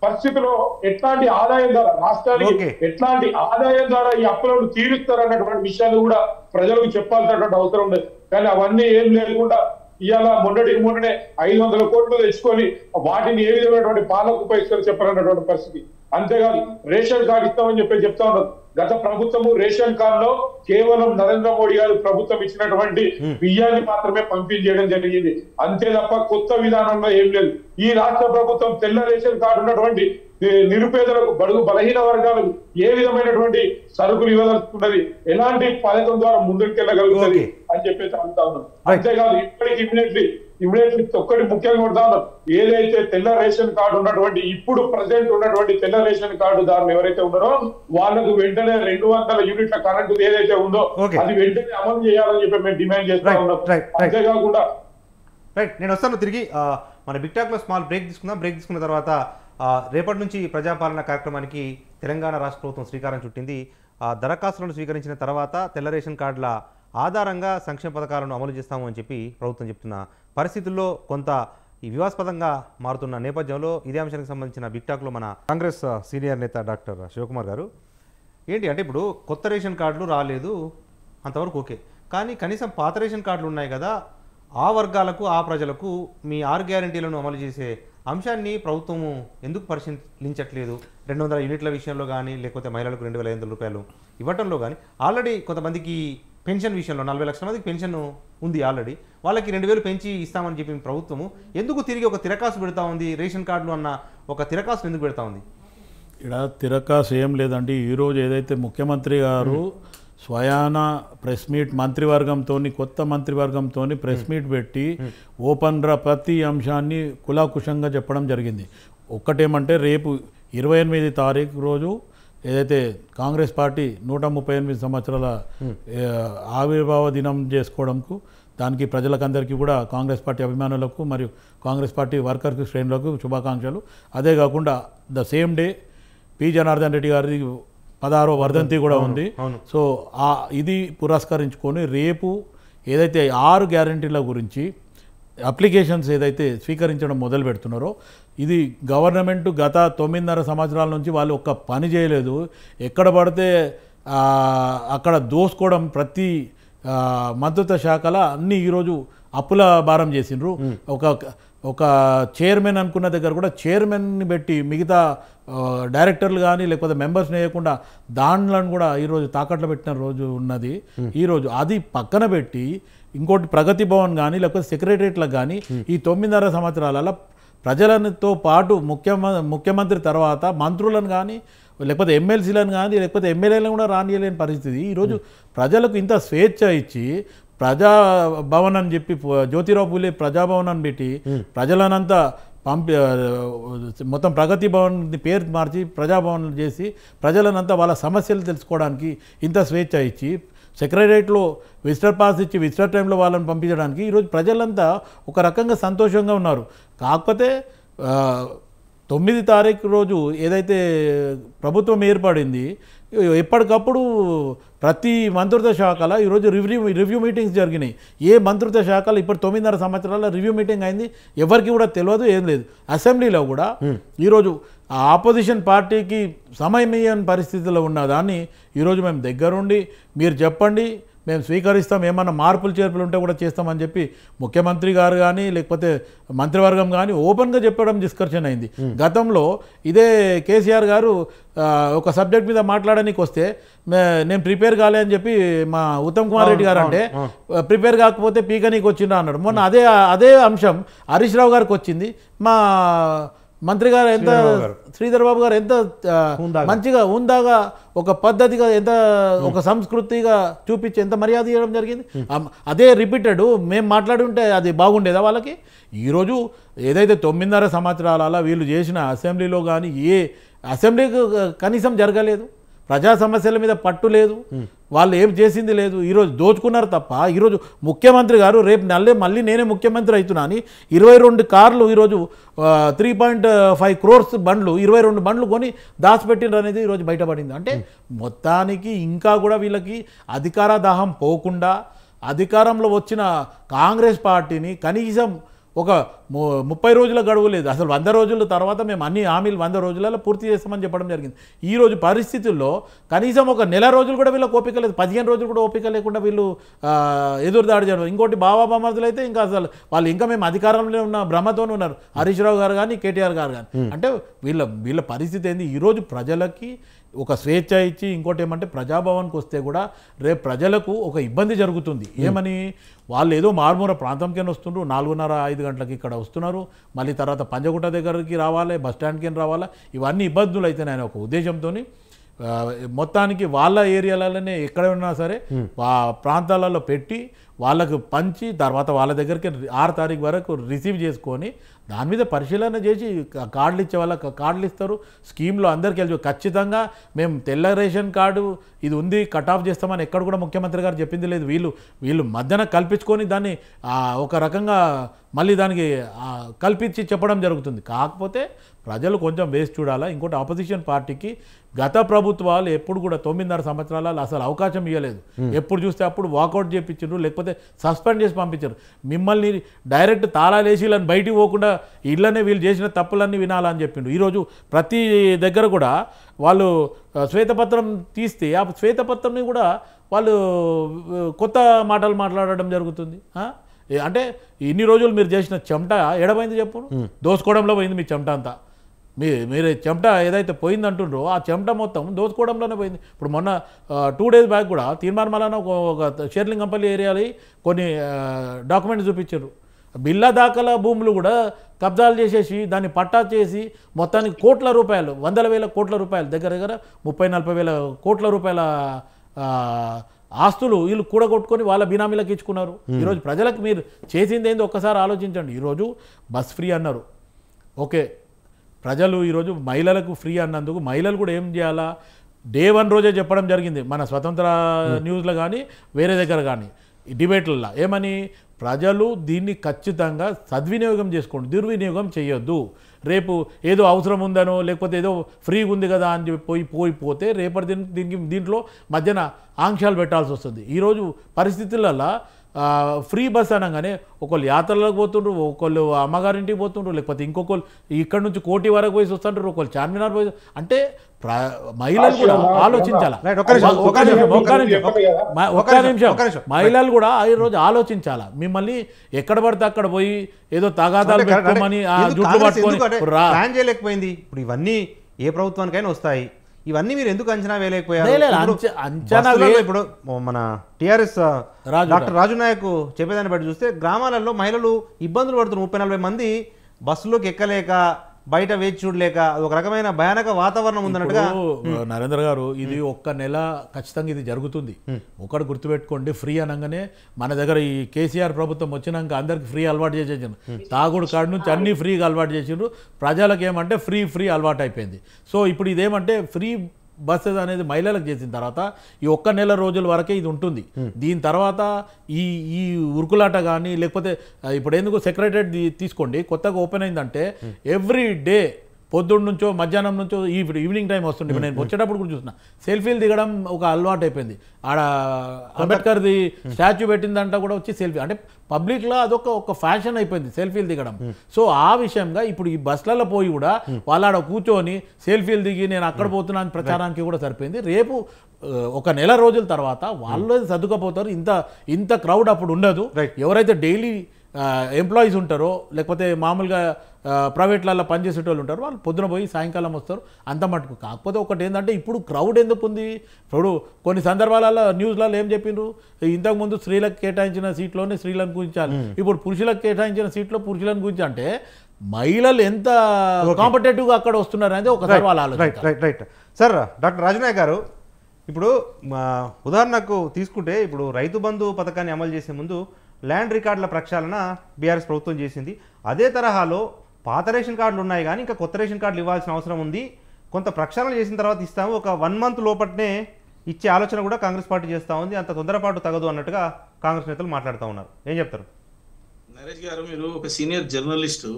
పరిస్థితిలో ఎట్లాంటి ఆదాయం ద్వారా రాష్ట్రానికి ఎట్లాంటి ఆదాయం ద్వారా ఈ అప్పులను తీరుస్తారన్నటువంటి విషయాలు కూడా ప్రజలకు చెప్పాల్సినటువంటి అవసరం ఉంది. కానీ అవన్నీ ఏం లేకుండా ఇవాళ మొన్ననే 500 కోట్లు తెచ్చుకొని వాటిని ఏ విధమైనటువంటి పాలకు ఉపయోగిస్తారో చెప్పాలన్నటువంటి పరిస్థితి. అంతేకాదు రేషన్ కార్డు ఇస్తామని చెప్తా ఉన్నారు. గత ప్రభుత్వము రేషన్ కార్డులో కేవలం నరేంద్ర మోడీ గారు ప్రభుత్వం ఇచ్చినటువంటి బియ్యాన్ని మాత్రమే పంపిణీ చేయడం జరిగింది. అంతే తప్ప కొత్త విధానంలో ఏం లేదు. ఈ రాష్ట్ర ప్రభుత్వం తెల్ల రేషన్ కార్డు ఉన్నటువంటి నిరుపేదలకు, బడుగు బలహీన వర్గాలకు ఏ విధమైనటువంటి సరుకులు ఇవ్వదలుచుకున్నది, ఎలాంటి పథకం ద్వారా ముందుకెళ్ళగలుగుతుంది అని చెప్పేసి అంటా ఉన్నాం. అంతేకాదు ఇప్పటికి ఇమ్మీడియట్లీ ఒక్కటి ముఖ్యంగా కొడతా ఉన్నాం. ఏదైతే తెల్ల రేషన్ కార్డు ఉన్నటువంటి ఇప్పుడు ప్రజెంట్ ఉన్నటువంటి తెల్ల రేషన్ కార్డు దారులు ఎవరైతే ఉన్నారో వాళ్ళకు వెంటనే 200 యూనిట్ల కరెంటు ఏదైతే ఉందో అది వెంటనే అమలు చేయాలని చెప్పి మేము డిమాండ్ చేస్తా ఉన్నాం. అంతేకాకుండా నేను వస్తాను తిరిగి మన బిగ్ టాక్ లో స్మాల్ బ్రేక్ తీసుకుందాం. బ్రేక్ తీసుకున్న తర్వాత రేపటి నుంచి ప్రజాపాలన కార్యక్రమానికి తెలంగాణ రాష్ట్ర ప్రభుత్వం శ్రీకారం చుట్టింది. దరఖాస్తులను స్వీకరించిన తర్వాత తెల్ల రేషన్ కార్డుల ఆధారంగా సంక్షేమ పథకాలను అమలు చేస్తాము అని చెప్పి ప్రభుత్వం చెప్తున్న పరిస్థితుల్లో కొంత ఈ వివాదాస్పదంగా మారుతున్న నేపథ్యంలో ఇదే అంశానికి సంబంధించిన బిగ్ టాక్లో మన కాంగ్రెస్ సీనియర్ నేత డాక్టర్ శివకుమార్ గారు ఏంటి అంటే ఇప్పుడు కొత్త రేషన్ కార్డులు రాలేదు అంతవరకు ఓకే, కానీ కనీసం పాత రేషన్ కార్డులు ఉన్నాయి కదా, ఆ వర్గాలకు ఆ ప్రజలకు మీ 6 గ్యారంటీలను అమలు చేసే అంశాన్ని ప్రభుత్వము ఎందుకు పరిశీలించట్లేదు? 200 యూనిట్ల విషయంలో కానీ లేకపోతే మహిళలకు 2,500 రూపాయలు ఇవ్వటంలో కానీ ఆల్రెడీ కొంతమందికి పెన్షన్ విషయంలో 40 లక్షల మందికి పెన్షన్ ఉంది, ఆల్రెడీ వాళ్ళకి 2,000 పెంచి ఇస్తామని చెప్పి ప్రభుత్వము ఎందుకు తిరిగి ఒక తిరకాసు పెడతా ఉంది? రేషన్ కార్డులు అన్న ఒక తిరకాసు ఎందుకు పెడతా ఉంది? ఇక్కడ తిరకాసు ఏం లేదండి. ఈరోజు ఏదైతే ముఖ్యమంత్రి గారు స్వయాన ప్రెస్ మీట్ కొత్త మంత్రివర్గంతో ప్రెస్ మీట్ పెట్టి ఓపెన్గా ప్రతి అంశాన్ని కులాకుశంగా చెప్పడం జరిగింది. ఒక్కటేమంటే రేపు 28 తారీఖు రోజు ఏదైతే కాంగ్రెస్ పార్టీ 138 సంవత్సరాల ఆవిర్భావ దినం చేసుకోవడంకు దానికి ప్రజలకందరికీ కూడా కాంగ్రెస్ పార్టీ అభిమానులకు మరియు కాంగ్రెస్ పార్టీ వర్కర్స్ శ్రేణులకు శుభాకాంక్షలు. అదే కాకుండా the same day P Janardhan Reddy గారి 16వ వర్ధంతి కూడా ఉంది. సో ఇది పురస్కరించుకొని రేపు ఏదైతే 6 గ్యారంటీల గురించి అప్లికేషన్స్ ఏదైతే స్వీకరించడం మొదలు పెడుతున్నారో ఇది గవర్నమెంట్ గత 9.5 సంవత్సరాల నుంచి వాళ్ళు ఒక్క పని చేయలేదు. ఎక్కడ పడితే అక్కడ దోసుకోవడం ప్రతి మంత్రిత్వ శాఖల అన్నీ ఈరోజు అప్పుల భారం చేసిండ్రు. ఒక చైర్మన్ అనుకున్న దగ్గర కూడా చైర్మన్ని పెట్టి మిగతా డైరెక్టర్లు కానీ లేకపోతే మెంబర్స్ని వేయకుండా దాంట్లో కూడా ఈరోజు తాకట్లు పెట్టిన రోజు ఉన్నది. ఈరోజు అది పక్కన పెట్టి ఇంకోటి ప్రగతి భవన్ కానీ లేకపోతే సెక్రటరియట్లకు కానీ ఈ 9.5 సంవత్సరాల ప్రజలతో పాటు ముఖ్యమంత్రి తర్వాత మంత్రులను కానీ లేకపోతే ఎమ్మెల్సీలను కానీ లేకపోతే ఎమ్మెల్యేలను కూడా రానియలేని పరిస్థితి. ఈరోజు ప్రజలకు ఇంత స్వేచ్ఛ ఇచ్చి ప్రజాభవన్ అని చెప్పి జ్యోతిరావు పూలే ప్రజాభవన్ అని పెట్టి ప్రజలనంతా మొత్తం ప్రగతి భవన్ పేరు మార్చి ప్రజాభవన్ చేసి ప్రజలనంతా వాళ్ళ సమస్యలు తెలుసుకోవడానికి ఇంత స్వేచ్ఛ ఇచ్చి సెక్రటరియట్లో విజిటర్ పాస్ ఇచ్చి విజిటర్ టైంలో వాళ్ళని పంపించడానికి ఈరోజు ప్రజలంతా ఒక రకంగా సంతోషంగా ఉన్నారు. కాకపోతే 9 తారీఖు రోజు ఏదైతే ప్రభుత్వం ఏర్పడింది ఎప్పటికప్పుడు ప్రతి మంత్రిత్వ శాఖల ఈరోజు రివ్యూ మీటింగ్స్ జరిగినాయి. ఏ మంత్రిత్వ శాఖలు ఇప్పుడు 9.5 సంవత్సరాల రివ్యూ మీటింగ్ అయింది ఎవరికి కూడా తెలియదు, ఏం లేదు. అసెంబ్లీలో కూడా ఈరోజు ఆపోజిషన్ పార్టీకి సమయం ఇయ్యని పరిస్థితిలో ఉన్న దాన్ని ఈరోజు మేము దగ్గరుండి మీరు చెప్పండి మేము స్వీకరిస్తాం, ఏమన్నా మార్పులు చేర్పులు ఉంటే కూడా చేస్తామని చెప్పి ముఖ్యమంత్రి గారు కానీ లేకపోతే మంత్రివర్గం కానీ ఓపెన్గా చెప్పడం డిస్కషన్ అయింది. గతంలో ఇదే కేసీఆర్ గారు ఒక సబ్జెక్ట్ మీద మాట్లాడడానికి వస్తే నేను ప్రిపేర్ కాలే అని చెప్పి మా ఉత్తమ్ కుమార్ రెడ్డి గారు అంటే ప్రిపేర్ కాకపోతే పీకనీకి వచ్చిండ్రా అన్నాడు. మొన్న అదే అంశం హరీష్ రావు గారికి వచ్చింది. మా మంత్రి గారు ఎంత శ్రీధర్ బాబు గారు ఎంత మంచిగా ఉందాగా ఒక పద్ధతిగా ఎంత ఒక సంస్కృతిగా చూపించి ఎంత మర్యాద ఇవ్వడం జరిగింది. అదే రిపీటెడ్ మేము మాట్లాడి ఉంటే అది బాగుండేదా వాళ్ళకి? ఈరోజు ఏదైతే 9.5 సంవత్సరాల వీళ్ళు చేసిన అసెంబ్లీలో కానీ ఏ అసెంబ్లీకి కనీసం జరగలేదు, ప్రజా సమస్యల మీద పట్టు లేదు, వాళ్ళు ఏం చేసింది లేదు. ఈరోజు దోచుకున్నారు తప్ప ఈరోజు ముఖ్యమంత్రి గారు రేపు మళ్ళీ నేనే ముఖ్యమంత్రి అవుతున్నా అని 22 కార్లు ఈరోజు 3.5 crores బండ్లు 22 బండ్లు కొని దాచిపెట్టిండ్రు అనేది ఈరోజు బయటపడింది. అంటే మొత్తానికి ఇంకా కూడా వీళ్ళకి అధికార దాహం పోకుండా అధికారంలో వచ్చిన కాంగ్రెస్ పార్టీని కనీసం ఒక 30 రోజుల గడువు లేదు, అసలు 100 రోజుల తర్వాత మేము అన్ని హామీలు 100 రోజులలో పూర్తి చేస్తామని చెప్పడం జరిగింది. ఈరోజు పరిస్థితుల్లో కనీసం ఒక నెల రోజులు కూడా వీళ్ళకి ఓపిక లేదు, 15 రోజులు కూడా ఓపిక లేకుండా వీళ్ళు ఎదురుదాడి చేయడం. ఇంకోటి బామర్దులు అయితే ఇంకా అసలు వాళ్ళు ఇంకా మేము అధికారంలో ఉన్న భ్రమతోనే ఉన్నారు, హరీష్ రావు గారు కానీ కేటీఆర్ గారు కానీ. అంటే వీళ్ళ పరిస్థితి ఏంది? ఈరోజు ప్రజలకి ఒక స్వేచ్ఛ ఇచ్చి ఇంకోటి ఏమంటే ప్రజాభవన్కి వస్తే కూడా రేపు ప్రజలకు ఒక ఇబ్బంది జరుగుతుంది. ఏమని? వాళ్ళు ఏదో మారుమూల ప్రాంతంకైనా వస్తుండ్రు, 4:30-5 గంటలకి ఇక్కడ వస్తున్నారు, మళ్ళీ తర్వాత పంజగుట్ట దగ్గరికి రావాలి, బస్ స్టాండ్కి రావాలా, ఇవన్నీ ఇబ్బందులు అయితే ఆయన ఒక ఉద్దేశంతో మొత్తానికి వాళ్ళ ఏరియాలలోనే ఎక్కడ ఉన్నా సరే ఆ ప్రాంతాలలో పెట్టి వాళ్ళకు పంచి తర్వాత వాళ్ళ దగ్గరికి 6 తారీఖు వరకు రిసీవ్ చేసుకొని దాని మీద పరిశీలన చేసి కార్డులు ఇచ్చే వాళ్ళకి కార్డులు ఇస్తారు. స్కీమ్లో అందరికీ వెళ్ళి ఖచ్చితంగా మేము తెల్ల రేషన్ కార్డు ఇది ఉంది కట్ ఆఫ్ చేస్తామని ఎక్కడ కూడా ముఖ్యమంత్రి గారు చెప్పింది లేదు. వీళ్ళు మధ్యన కల్పించుకొని దాన్ని ఒక రకంగా మళ్ళీ దానికి కల్పించి చెప్పడం జరుగుతుంది. కాకపోతే ప్రజలు కొంచెం వేసి చూడాలా. ఇంకోటి ఆపోజిషన్ పార్టీకి గత ప్రభుత్వాలు ఎప్పుడు కూడా 9.5 సంవత్సరాలు అసలు అవకాశం ఇవ్వలేదు. ఎప్పుడు చూస్తే అప్పుడు వాకౌట్ చేయించారు, లేకపోతే సస్పెండ్ చేసి పంపించారు. మిమ్మల్ని డైరెక్ట్ తాళాలు వేసి వీళ్ళని బయటికి పోకుండా ఇళ్ళనే వీళ్ళు చేసిన తప్పులన్నీ వినాలని చెప్పిండు. ఈరోజు ప్రతి దగ్గర కూడా వాళ్ళు శ్వేతపత్రం తీస్తే ఆ శ్వేతపత్రంని కూడా వాళ్ళు కొత్త మాటలు మాట్లాడడం జరుగుతుంది. అంటే ఇన్ని రోజులు మీరు చేసిన చెమట ఎడపోయింది చెప్పు, దోసుకోవడంలో పోయింది మీ చెమట అంతా. మీరు చెమట ఏదైతే పోయింది అంటుండ్రో ఆ చెమట మొత్తం దోచుకోవడంలోనే పోయింది. ఇప్పుడు మొన్న 2 days బ్యాక్ కూడా తీర్మానమలన ఒక షేర్లింగంపల్లి ఏరియాలో కొన్ని డాక్యుమెంట్స్ చూపించారు. బిల్లా దాఖలా భూములు కూడా కబ్జాలు చేసేసి దాన్ని పట్టా చేసి మొత్తానికి కోట్ల రూపాయలు, 100,000 కోట్ల రూపాయలు, దగ్గర 30-40 వేల కోట్ల రూపాయల ఆస్తులు వీళ్ళు కూడగొట్టుకొని వాళ్ళ బినామీలకు ఇచ్చుకున్నారు. ఈరోజు ప్రజలకు మీరు చేసింది ఏంది ఒక్కసారి ఆలోచించండి. ఈరోజు బస్ ఫ్రీ అన్నారు, ఓకే, ప్రజలు ఈరోజు మహిళలకు ఫ్రీ అన్నందుకు మహిళలు కూడా ఏం చేయాలా? Day 1 రోజే చెప్పడం జరిగింది మన స్వతంత్ర న్యూస్లో కానీ వేరే దగ్గర కానీ డిబేట్లలో. ఏమని? ప్రజలు దీన్ని ఖచ్చితంగా సద్వినియోగం చేసుకోండి, దుర్వినియోగం చేయొద్దు. రేపు ఏదో అవసరం ఉందనో లేకపోతే ఏదో ఫ్రీగా ఉంది కదా అని చెప్పి పోతే రేపటి దీంట్లో మధ్యన ఆంక్షలు పెట్టాల్సి వస్తుంది. ఈరోజు పరిస్థితులలో ఫ్రీ బస్ అనగానే ఒకళ్ళు యాత్రలకు పోతుండ్రు, ఒకళ్ళు అమ్మగారింటికి పోతుండ్రు, లేకపోతే ఇంకొకళ్ళు ఇక్కడ నుంచి కోటి వరకు పోయి వస్తుంటారు, ఒకళ్ళు చార్మినార్ పోయి. అంటే మహిళలు కూడా ఆలోచించాలా. ఒక్క నిమిషం మహిళలు కూడా ఈరోజు ఆలోచించాలా. మిమ్మల్ని ఎక్కడ పడితే అక్కడ పోయి ఏదో తగాదాలు పెట్టుకోమని జుట్లు పట్టుకొని ప్లాన్ చేయలేకపోయింది. ఇప్పుడు ఇవన్నీ ఏ ప్రభుత్వానికైనా వస్తాయి, ఇవన్నీ మీరు ఎందుకు అంచనా వేయలేకపోయారు? ఇప్పుడు మన టీఆర్ఎస్ డాక్టర్ రాజు నాయక్ చెప్పేదాన్ని బట్టి చూస్తే గ్రామాలలో మహిళలు ఇబ్బందులు పడుతున్నారు. 30-40 మంది బస్సులోకి ఎక్కలేక బయట వేచి చూడలేక ఒక రకమైన భయానక వాతావరణం ఉందన్నట్టుగా. నరేంద్ర గారు, ఇది ఒక్క నెల ఖచ్చితంగా ఇది జరుగుతుంది. ఒకటి గుర్తుపెట్టుకోండి, ఫ్రీ అనగానే మన దగ్గర ఈ కేసీఆర్ ప్రభుత్వం వచ్చినాక అందరికి ఫ్రీ అలవాటు చేసేసారు. తాగుడు కాడి నుంచి అన్ని ఫ్రీగా అలవాటు చేసిండ్రు. ప్రజలకు ఏమంటే ఫ్రీ అలవాటు అయిపోయింది. సో ఇప్పుడు ఇదేమంటే ఫ్రీ బస్సెస్ అనేది మహిళలకు చేసిన తర్వాత ఈ ఒక్క నెల రోజుల వరకే ఇది ఉంటుంది. దీని తర్వాత ఈ ఉరుకులాట కానీ లేకపోతే ఇప్పుడు ఎందుకు సెక్రటరేట్ తీసుకోండి కొత్తగా ఓపెన్ అయిందంటే ఎవ్రీ డే పొద్దున్న నుంచో మధ్యాహ్నం నుంచో ఈవినింగ్ టైం వస్తుండే. ఇప్పుడు నేను వచ్చేటప్పుడు కూడా చూసిన సెల్ఫీలు దిగడం ఒక అలవాటు అయిపోయింది. ఆడ అంబేద్కర్ది స్టాచ్యూ పెట్టిందంట కూడా వచ్చి సెల్ఫీ, అంటే పబ్లిక్లో అదొక ఒక ఫ్యాషన్ అయిపోయింది సెల్ఫీలు దిగడం. సో ఆ విషయంగా ఇప్పుడు ఈ బస్సులలో పోయి కూడా వాళ్ళ ఆడ కూర్చొని సెల్ఫీలు దిగి నేను అక్కడ పోతున్నాను ప్రచారానికి కూడా సరిపోయింది. రేపు ఒక నెల రోజుల తర్వాత వాళ్ళు సర్దుకపోతారు. ఇంత క్రౌడ్ అప్పుడు ఉండదు. ఎవరైతే డైలీ ఎంప్లాయీస్ ఉంటారో లేకపోతే మామూలుగా ప్రైవేట్లలో పనిచేసేటోళ్ళు ఉంటారు, వాళ్ళు పొద్దున పోయి సాయంకాలం వస్తారు అంత మటుకు. కాకపోతే ఒకటి ఏంటంటే ఇప్పుడు క్రౌడ్ ఎందుకు ఉంది, ఇప్పుడు కొన్ని సందర్భాలలో న్యూస్లలో ఏం చెప్పిండ్రు, ఇంతకుముందు స్త్రీలకు కేటాయించిన సీట్లోనే స్త్రీలను గురించాలి, ఇప్పుడు పురుషులకు కేటాయించిన సీట్లో పురుషులను గురించి. అంటే మహిళలు ఎంత కాంపిటేటివ్గా అక్కడ వస్తున్నారు అనేది ఒకసారి వాళ్ళు ఆలోచించాలి. Right sir. డాక్టర్ రాజనాయక్ గారు, ఇప్పుడు ఉదాహరణకు తీసుకుంటే ఇప్పుడు రైతు బంధు పథకాన్ని అమలు చేసే ముందు ల్యాండ్ రికార్డుల ప్రక్షాళన బీఆర్ఎస్ ప్రభుత్వం చేసింది. అదే తరహాలో పాత రేషన్ కార్డులు ఉన్నాయి కానీ ఇంకా కొత్త రేషన్ కార్డులు ఇవ్వాల్సిన అవసరం ఉంది. కొంత ప్రక్షాళన చేసిన తర్వాత ఇస్తాము, ఒక 1 month లోపట్నే ఇచ్చే ఆలోచన కూడా కాంగ్రెస్ పార్టీ చేస్తూ ఉంది. అంత తొందరపాటు తగదు అన్నట్టుగా కాంగ్రెస్ నేతలు మాట్లాడుతూ ఉన్నారు. ఏం చెప్తారు? నరేష్ గారు, మీరు ఒక సీనియర్ జర్నలిస్టు,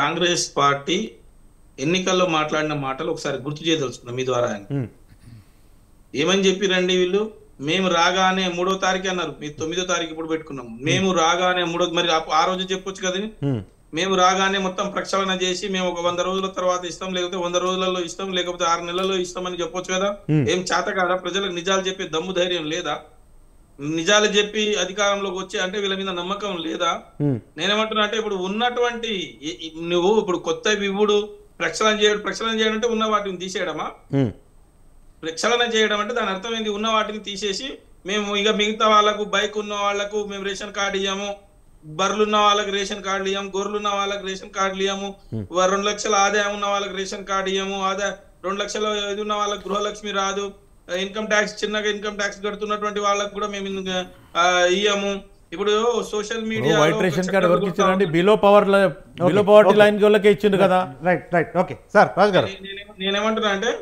కాంగ్రెస్ పార్టీ ఎన్నికల్లో మాట్లాడిన మాటలు ఒకసారి గుర్తు చేయదలుచుకున్నాం మీ ద్వారా. ఏమని చెప్పిరండి వీళ్ళు? మేము రాగానే 3వ తారీఖు అన్నారు, మీరు 9వ తారీఖు ఇప్పుడు పెట్టుకున్నాం. మేము రాగానే 3వ, మరి ఆ రోజు చెప్పొచ్చు కదండి. మేము రాగానే మొత్తం ప్రక్షాళన చేసి మేము ఒక 100 రోజుల తర్వాత ఇస్తాం, లేకపోతే 100 రోజులలో ఇస్తాం, లేకపోతే 6 నెలల్లో ఇస్తామని చెప్పొచ్చు కదా. ఏం చేత కాదా? ప్రజలకు నిజాలు చెప్పే దమ్ము ధైర్యం లేదా? నిజాలు చెప్పి అధికారంలోకి వచ్చి అంటే వీళ్ళ మీద నమ్మకం లేదా? నేనేమంటున్నా అంటే ఇప్పుడు ఉన్నటువంటి నువ్వు ఇప్పుడు కొత్త వివుడు ప్రక్షాళన చేయడం అంటే ఉన్న వాటిని తీసేయడమా? ప్రక్షాళన చేయడం అంటే దాని అర్థం ఏంటి? ఉన్న వాటిని తీసేసి మేము ఇక మిగతా వాళ్ళకు, బైక్ ఉన్న వాళ్ళకు మేము రేషన్ కార్డు ఇయ్యాము, బర్రెలు ఉన్న వాళ్ళకి రేషన్ కార్డులు ఇయ్యాము, గొర్రెలు ఉన్న వాళ్ళకి రేషన్ కార్డులు ఇయ్యాము, 2 లక్షల ఆదాయం ఉన్న వాళ్ళకి రేషన్ కార్డు ఇయ్యాము, 2 లక్షల ఇది ఉన్న వాళ్ళకి గృహలక్ష్మి రాదు, ఇన్కమ్ ట్యాక్స్ చిన్నగా ఇన్కమ్ ట్యాక్స్ కడుతున్నటువంటి వాళ్ళకి కూడా మేము ఇయ్యాము. ఇప్పుడు social media white ration card ఎవరికి ఇచ్చారండి? బిలో పవర్టీ లైన్ వాళ్ళకే ఇచ్చిండు కదా. Right okay sir. రాజు గారు, నేనేమంటున్నా అంటే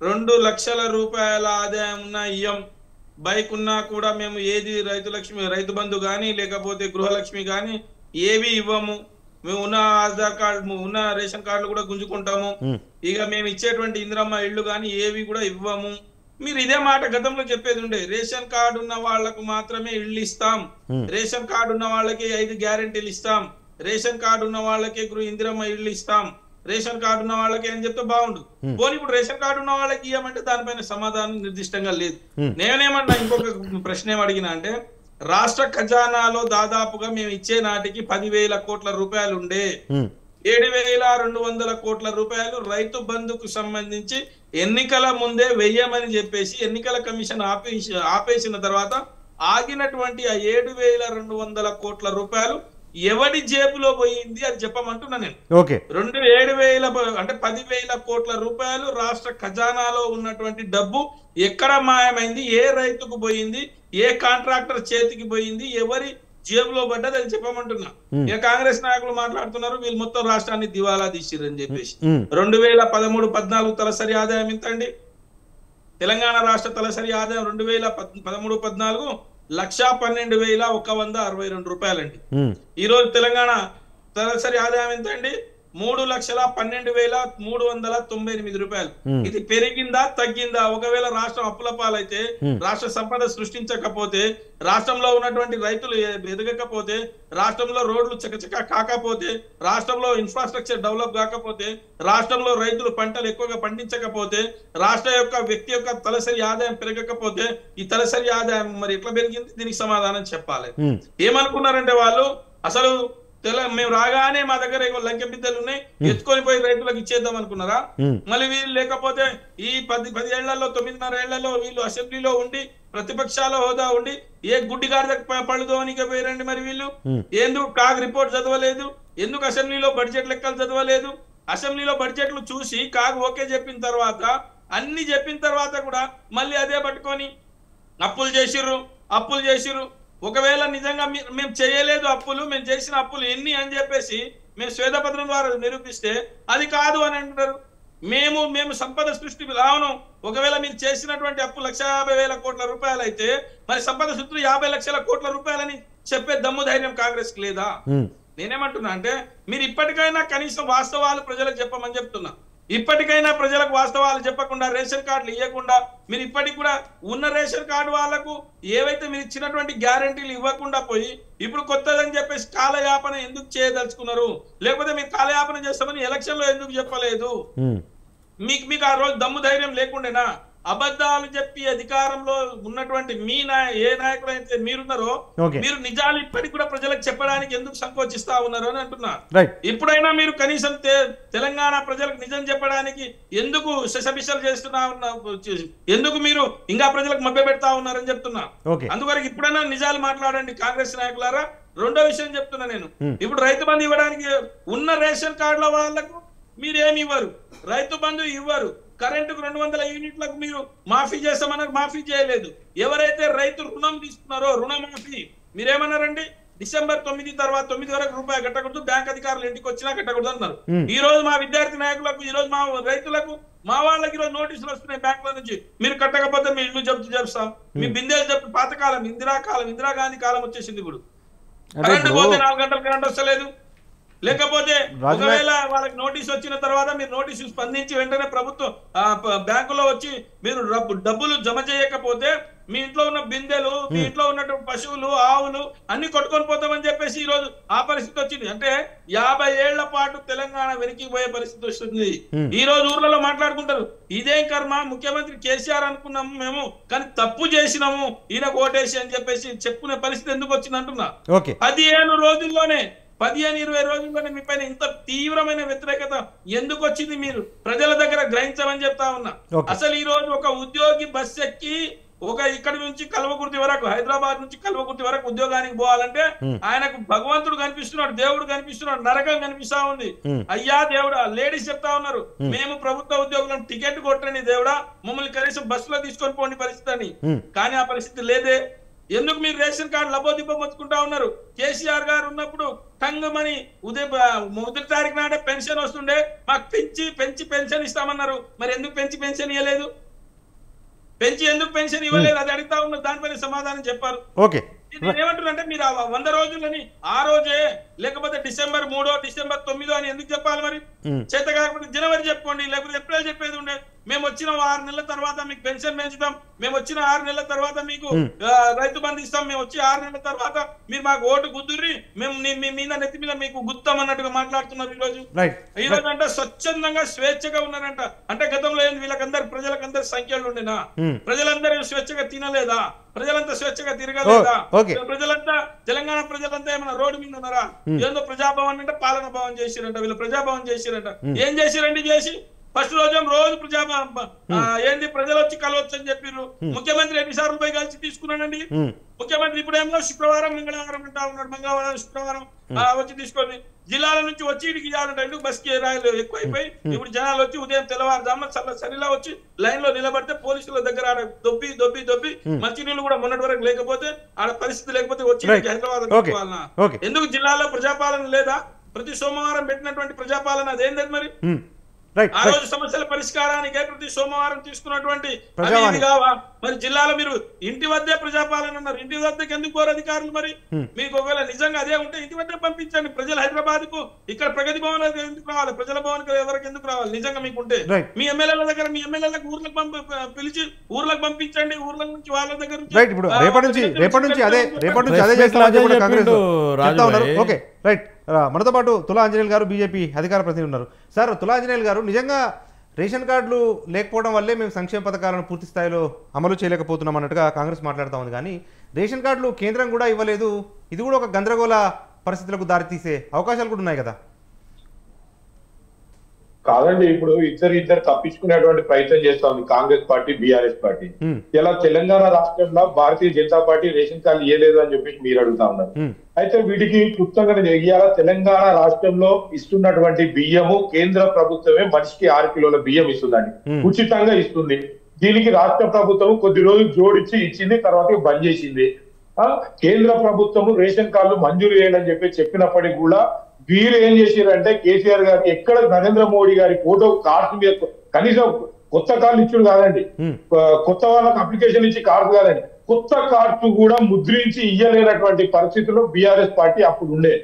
2 లక్షల రూపాయల ఆదాయం ఉన్న ఇయ్యం, బైక్ ఉన్నా కూడా మేము ఏది రైతు బంధు కానీ లేకపోతే గృహలక్ష్మి కానీ ఏవి ఇవ్వము. మేము ఉన్న ఆధార్ కార్డు ఉన్న రేషన్ కార్డులు కూడా గుంజుకుంటాము. ఇక మేము ఇచ్చేటువంటి ఇందిరమ్మ ఇళ్ళు కానీ ఏవి కూడా ఇవ్వము. మీరు ఇదే మాట గతంలో చెప్పేది ఉండే, రేషన్ కార్డు ఉన్న వాళ్లకు మాత్రమే ఇళ్ళు ఇస్తాం, రేషన్ కార్డు ఉన్న వాళ్ళకి 5 గ్యారెంటీలు ఇస్తాం, రేషన్ కార్డు ఉన్న వాళ్ళకి ఇందిరమ్మ ఇళ్ళు ఇస్తాం, రేషన్ కార్డు ఉన్న వాళ్ళకి అని చెప్తే బాగుండు. పోనీ ఇప్పుడు రేషన్ కార్డు ఉన్న వాళ్ళకి ఇవ్వమంటే దానిపైన సమాధానం నిర్దిష్టంగా లేదు. నేనేమన్నా ఇంకొక ప్రశ్న ఏమడిగినా అంటే, రాష్ట్ర ఖజానాలో దాదాపుగా మేము ఇచ్చే నాటికి 10,000 కోట్ల రూపాయలు ఉండే, 7,200 కోట్ల రూపాయలు రైతు బంధుకు సంబంధించి ఎన్నికల ముందే వెయ్యమని చెప్పేసి ఎన్నికల కమిషన్ ఆపేసిన తర్వాత ఆగినటువంటి ఆ 7,200 కోట్ల రూపాయలు ఎవడి జేబులో పోయింది అది చెప్పమంటున్నా నేను. 7,000 అంటే 10,000 కోట్ల రూపాయలు రాష్ట్ర ఖజానాలో ఉన్నటువంటి డబ్బు ఎక్కడ మాయమైంది, ఏ రైతుకు పోయింది, ఏ కాంట్రాక్టర్ చేతికి పోయింది, ఎవరి జేబులో పడ్డది అని చెప్పమంటున్నా. ఇక కాంగ్రెస్ నాయకులు మాట్లాడుతున్నారు వీళ్ళు మొత్తం రాష్ట్రాన్ని దివాలా తీసిరని చెప్పేసి. 2013-14 తలసరి ఆదాయం ఎంతండి? తెలంగాణ రాష్ట్ర తలసరి ఆదాయం 2013-14 1,12,162 రూపాయలండి. ఈ రోజు తెలంగాణ తలసరి ఆదాయం ఎంత అండి? 3,12,398 రూపాయలు. ఇది పెరిగిందా తగ్గిందా? ఒకవేళ రాష్ట్రం అప్పుల పాలైతే, రాష్ట్ర సంపద సృష్టించకపోతే, రాష్ట్రంలో ఉన్నటువంటి రైతులు ఎదగకపోతే, రాష్ట్రంలో రోడ్లు చకచక కాకపోతే, రాష్ట్రంలో ఇన్ఫ్రాస్ట్రక్చర్ డెవలప్ కాకపోతే, రాష్ట్రంలో రైతులు పంటలు ఎక్కువగా పండించకపోతే, రాష్ట్ర యొక్క వ్యక్తి యొక్క తలసరి ఆదాయం పెరగకపోతే ఈ తలసరి ఆదాయం మరి ఎట్లా పెరిగింది? దీనికి సమాధానం చెప్పాలి. ఏమనుకున్నారంటే వాళ్ళు అసలు మేము రాగానే మా దగ్గర లంకె బిద్దలు ఉన్నాయి ఎత్తుకొని పోయి రైతులకు ఇచ్చేద్దాం అనుకున్నారా? మళ్ళీ వీళ్ళు లేకపోతే ఈ 10 ఏళ్లలో 9.5 ఏళ్లలో వీళ్ళు అసెంబ్లీలో ఉండి ప్రతిపక్షాల హోదా ఉండి ఏ గుడ్డిగారి పళ్ళుదోనికే పోయారండి. మరి వీళ్ళు ఎందుకు కాగ్ రిపోర్ట్ చదవలేదు? ఎందుకు అసెంబ్లీలో బడ్జెట్ లెక్కలు చదవలేదు? అసెంబ్లీలో బడ్జెట్లు చూసి కాగ్ ఓకే చెప్పిన తర్వాత, అన్ని చెప్పిన తర్వాత కూడా మళ్ళీ అదే పట్టుకొని అప్పులు చేసిర్రు. ఒకవేళ నిజంగా మేము చేయలేదు అప్పులు, మేము చేసిన అప్పులు ఎన్ని అని చెప్పేసి మేము శ్వేతపత్రం ద్వారా నిరూపిస్తే అది కాదు అని అంటారు. మేము సంపద సృష్టి అవును. ఒకవేళ మీరు చేసినటువంటి అప్పు 1,50,000 కోట్ల రూపాయలు అయితే మరి సంపద సృష్టి 50 లక్షల కోట్ల రూపాయలని చెప్పే దమ్ము ధైర్యం కాంగ్రెస్ కి లేదా? నేనేమంటున్నా అంటే మీరు ఇప్పటికైనా కనీసం వాస్తవాలు ప్రజలకు చెప్పమని చెప్తున్నా. ఇప్పటికైనా ప్రజలకు వాస్తవాలు చెప్పకుండా రేషన్ కార్డులు ఇవ్వకుండా మీరు ఇప్పటికి కూడా ఉన్న రేషన్ కార్డు వాళ్లకు ఏవైతే మీరు ఇచ్చినటువంటి గ్యారంటీలు ఇవ్వకుండా పోయి ఇప్పుడు కొత్తదని చెప్పేసి కాలయాపన ఎందుకు చేయదలుచుకున్నారు? లేకపోతే మీరు కాలయాపన చేస్తామని ఎలక్షన్ లో ఎందుకు చెప్పలేదు? మీకు ఆ రోజు దమ్ము ధైర్యం లేకుండేనా? అబద్ధాలు చెప్పి అధికారంలో ఉన్నటువంటి ఏ నాయకులు అయితే మీరున్నారో మీరు నిజాలు ఇప్పటికి కూడా ప్రజలకు చెప్పడానికి ఎందుకు సంకోచిస్తా ఉన్నారు అని అంటున్నా. ఇప్పుడైనా మీరు కనీసం తెలంగాణ ప్రజలకు నిజం చెప్పడానికి ఎందుకు శశబిషలు చేస్తున్నా ఎందుకు మీరు ఇంకా ప్రజలకు మభ్య పెడతా ఉన్నారని చెప్తున్నా. అందువరకు ఇప్పుడైనా నిజాలు మాట్లాడండి కాంగ్రెస్ నాయకులారా. రెండో విషయం చెప్తున్నా నేను, ఇప్పుడు రైతు బంధు ఇవ్వడానికి ఉన్న రేషన్ కార్డుల వాళ్ళకు మీరేమి ఇవ్వరు, రైతు బంధు ఇవ్వరు, కరెంటుకు 200 యూనిట్లకు మీరు మాఫీ చేస్తామన్నారు, మాఫీ చేయలేదు. ఎవరైతే రైతు రుణం తీసుకున్నారో రుణమాఫీ మీరేమన్నారండి? డిసెంబర్ 9 తర్వాత 9 వరకు రూపాయి కట్టకూడదు, బ్యాంక్ అధికారులు ఇంటికి వచ్చినా కట్టకూడదు అన్నారు. ఈ రోజు మా విద్యార్థి నాయకులకు, ఈ రోజు మా రైతులకు, మా వాళ్ళకి ఈరోజు నోటీసులు వస్తున్నాయి బ్యాంకుల నుంచి, మీరు కట్టకపోతే మీ ఇల్లు జప్తు చేస్తాం, మీ బిందెలు జప్తు. పాతకాలం ఇందిరాగాంధీ కాలం వచ్చేసింది. ఇప్పుడు కరెంటు పోతే 4 గంటలు కరెంట్ వస్తలేదు. లేకపోతే ఒకవేళ వాళ్ళకి నోటీస్ వచ్చిన తర్వాత మీరు నోటీసు స్పందించి వెంటనే ప్రభుత్వం బ్యాంకులో వచ్చి మీరు డబ్బులు జమ చేయకపోతే మీ ఇంట్లో ఉన్న బిందెలు, మీ ఇంట్లో ఉన్నటువంటి పశువులు, ఆవులు అన్ని కొట్టుకొని పోతామని చెప్పేసి ఈ రోజు ఆ పరిస్థితి వచ్చింది. అంటే 50 ఏళ్ల పాటు తెలంగాణ వెనక్కి పోయే పరిస్థితి వస్తుంది. ఈ రోజు ఊర్లలో మాట్లాడుకుంటారు, ఇదేం కర్మ, ముఖ్యమంత్రి కేసీఆర్ అనుకున్నాము మేము, కానీ తప్పు చేసినాము ఈయన ఓటేసి అని చెప్పేసి చెప్పుకునే పరిస్థితి ఎందుకు వచ్చింది అంటున్నా. 15 రోజుల్లోనే 15-20 రోజుల్లోనే మీ పైన ఇంత తీవ్రమైన వ్యతిరేకత ఎందుకు వచ్చింది? మీరు ప్రజల దగ్గర గ్రహించమని చెప్తా ఉన్నా. అసలు ఈ రోజు ఒక ఉద్యోగి బస్ ఎక్కి ఇక్కడి నుంచి కల్వకుర్తి వరకు, హైదరాబాద్ నుంచి కల్వకుర్తి వరకు ఉద్యోగానికి పోవాలంటే ఆయనకు భగవంతుడు కనిపిస్తున్నాడు, దేవుడు కనిపిస్తున్నాడు, నరకం కనిపిస్తా ఉంది. అయ్యా దేవుడా, లేడీస్ చెప్తా ఉన్నారు, మేము ప్రభుత్వ ఉద్యోగులను టికెట్ కొట్టండి దేవుడా, మమ్మల్ని కనీసం బస్సులో తీసుకొని పోండి పరిస్థితి అని. కానీ ఆ పరిస్థితి లేదే. ఎందుకు మీరు రేషన్ కార్డు లబోదిబ్బం వచ్చుకుంటా ఉన్నారు? కేసీఆర్ గారు ఉన్నప్పుడు టంగమని మొదటి తారీఖు నాడే పెన్షన్ వస్తుండే, మాకు పెంచి పెన్షన్ ఇస్తామన్నారు. మరి ఎందుకు పెన్షన్ ఇవ్వలేదు? ఎందుకు పెన్షన్ ఇవ్వలేదు అది అడుగుతా ఉన్నారు. దానిపైన సమాధానం చెప్పారు. నేనేమంటున్నానంటే మీరు 100 రోజులని ఆ రోజే, లేకపోతే డిసెంబర్ 3 డిసెంబర్ 9 అని ఎందుకు చెప్పాలి? మరి చేత కాకపోతే జనవరి చెప్పుకోండి, లేకపోతే ఏప్రిల్ చెప్పేది ఉండే. మేము వచ్చిన 6 నెలల తర్వాత మీకు పెన్షన్ పెంచుతాం, మేము వచ్చిన 6 నెలల తర్వాత మీకు రైతు బంధు ఇస్తాం, మేము వచ్చి 6 నెలల తర్వాత మీరు మాకు ఓటు గుద్దుర్రి, మేము మీ మీద నెత్తి మీద మీకు గుద్దాం అన్నట్టుగా మాట్లాడుతున్నారు. ఈ రోజు అంటే స్వచ్ఛందంగా స్వేచ్ఛగా ఉన్నారంట. అంటే గతంలో ఏంది వీళ్ళకందరు ప్రజలకందరు సంఖ్యలు ఉండేనా? ప్రజలందరూ స్వేచ్ఛగా తినలేదా? ప్రజలంతా స్వేచ్ఛగా తిరగలేదా? ప్రజలంతా తెలంగాణ ప్రజలంతా ఏమన్నా రోడ్డు మీద ఉన్నారా? ఏందో ప్రజాభవన్ అంటే పాలన భవన్ చేసిరంట, వీళ్ళు ప్రజాభవన్ చేసిరంట. ఏం చేసిరండి? చేసి ఫస్ట్ రోజు ఏంది ప్రజలు వచ్చి కలవచ్చు అని చెప్పారు. ముఖ్యమంత్రి ఎన్నిసార్లు పోయి కలిసి తీసుకున్నాడండి? ముఖ్యమంత్రి ఇప్పుడేమో శుక్రవారం మంగళవారం అంటా ఉన్నాడు. మంగళవారం శుక్రవారం వచ్చి తీసుకొని జిల్లాల నుంచి వచ్చి ఇడికి ఇవ్వాలంట. ఎందుకు బస్ కిరాయిలు ఎక్కువైపోయి ఇప్పుడు జనాలు వచ్చి ఉదయం తెల్లవారుజామున సరిలా వచ్చి లైన్ లో నిలబడితే పోలీసుల దగ్గర ఆడ దొబ్బి మంచినీళ్ళు కూడా మొన్నటి వరకు లేకపోతే ఆడ పరిస్థితి లేకపోతే వచ్చి హైదరాబాద్ ఎందుకు జిల్లాలో ప్రజాపాలన లేదా? ప్రతి సోమవారం పెట్టినటువంటి ప్రజాపాలన అదేంటది మరి? ఆ రోజు సమస్యల పరిష్కారానికే ప్రతి సోమవారం తీసుకున్నటువంటి మరి జిల్లాలో మీరు ఇంటి వద్దే ప్రజాపాలన అన్నారు. ఇంటి వద్దకు ఎందుకు కోరు అధికారులు? మరి మీకు ఒకవేళ నిజంగా అదే ఉంటే ఇంటి వద్ద పంపించండి. ప్రజలు హైదరాబాద్ కు ఇక్కడ ప్రగతి భవన్ ఎందుకు రావాలి? ప్రజల భవన్ ఎవరికి ఎందుకు రావాలి? నిజంగా మీకుంటే మీ ఎమ్మెల్యేల దగ్గర మీ ఎమ్మెల్యేలకు ఊర్లకు పిలిచి ఊర్లకు పంపించండి. ఊర్ల నుంచి వాళ్ళ దగ్గర మనతో పాటు తులా ఆంజనేయులు గారు బీజేపీ అధికార ప్రతినిధి ఉన్నారు. సార్, తులా ఆంజనేయులు గారు, నిజంగా రేషన్ కార్డులు లేకపోవడం వల్లే మేము సంక్షేమ పథకాలను పూర్తి స్థాయిలో అమలు చేయలేకపోతున్నాం అన్నట్టుగా కాంగ్రెస్ మాట్లాడుతూ ఉంది. కానీ రేషన్ కార్డులు కేంద్రం కూడా ఇవ్వలేదు. ఇది కూడా ఒక గందరగోళ పరిస్థితులకు దారితీసే అవకాశాలు కూడా ఉన్నాయి కదా? కాదండి, ఇప్పుడు ఇద్దరు తప్పించుకునేటువంటి ప్రయత్నం చేస్తా ఉంది కాంగ్రెస్ పార్టీ, బీఆర్ఎస్ పార్టీ. ఇలా తెలంగాణ రాష్ట్రంలో Bharatiya Janata party ration card ఇవ్వలేదు అని చెప్పేసి మీరు అడుగుతా ఉన్నారు. అయితే వీటికి క్లుప్తంగా ఇవాళ తెలంగాణ రాష్ట్రంలో ఇస్తున్నటువంటి బియ్యము కేంద్ర ప్రభుత్వమే మనిషికి 6 కిలోల బియ్యం ఇస్తుందండి, ఉచితంగా ఇస్తుంది. దీనికి రాష్ట్ర ప్రభుత్వం కొద్ది రోజులు జోడించి ఇచ్చింది, తర్వాత బంద్ చేసింది. కేంద్ర ప్రభుత్వము రేషన్ కార్డులు మంజూరు చేయండి అని చెప్పినప్పటికీ కూడా వీరు ఏం చేశారంటే కేసీఆర్ గారు ఎక్కడ నరేంద్ర మోడీ గారి ఫోటో కార్డ్స్ మీద కనీసం కొత్త కార్డులు ఇచ్చుడు కాదండి, కొత్త వాళ్ళకి అప్లికేషన్ ఇచ్చి కార్డు కాదండి, కొత్త కార్డు కూడా ముద్రించి ఇయ్యలేనటువంటి పరిస్థితుల్లో బీఆర్ఎస్ పార్టీ అప్పుడు ఉండే.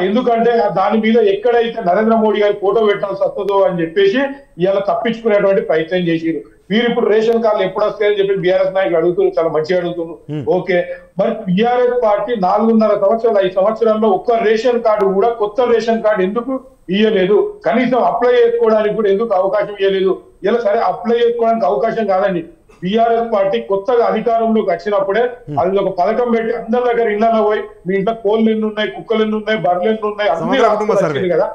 ఎందుకంటే దాని మీద ఎక్కడైతే నరేంద్ర మోడీ గారి ఫోటో పెట్టాల్సి వస్తుందో అని చెప్పేసి ఇలా తప్పించుకునేటువంటి ప్రయత్నం చేసిరు. వీరు ఇప్పుడు రేషన్ కార్డులు ఎప్పుడు వస్తాయని చెప్పి బీఆర్ఎస్ నాయకులు అడుగుతున్నారు, చాలా మంచిగా అడుగుతున్నారు. ఓకే, మరి బీఆర్ఎస్ పార్టీ 4.5 సంవత్సరాలు 5 సంవత్సరాల్లో ఒక్క రేషన్ కార్డు కూడా కొత్త రేషన్ కార్డు ఎందుకు ఇయ్యలేదు? కనీసం అప్లై చేసుకోవడానికి కూడా ఎందుకు అవకాశం ఇవ్వలేదు? ఇలా సరే అప్లై చేసుకోవడానికి అవకాశం కాదండి, బీఆర్ఎస్ పార్టీ కొత్తగా అధికారంలోకి వచ్చినప్పుడే అది ఒక పథకం పెట్టి అందరి దగ్గర ఇళ్లలో పోయి మీ ఇంట్లో కోళ్ళు ఎన్ని ఉన్నాయి, కుక్కలు ఎన్ని ఉన్నాయి, బర్రెలు ఎన్ని ఉన్నాయి అన్ని రాసుకొని కదా,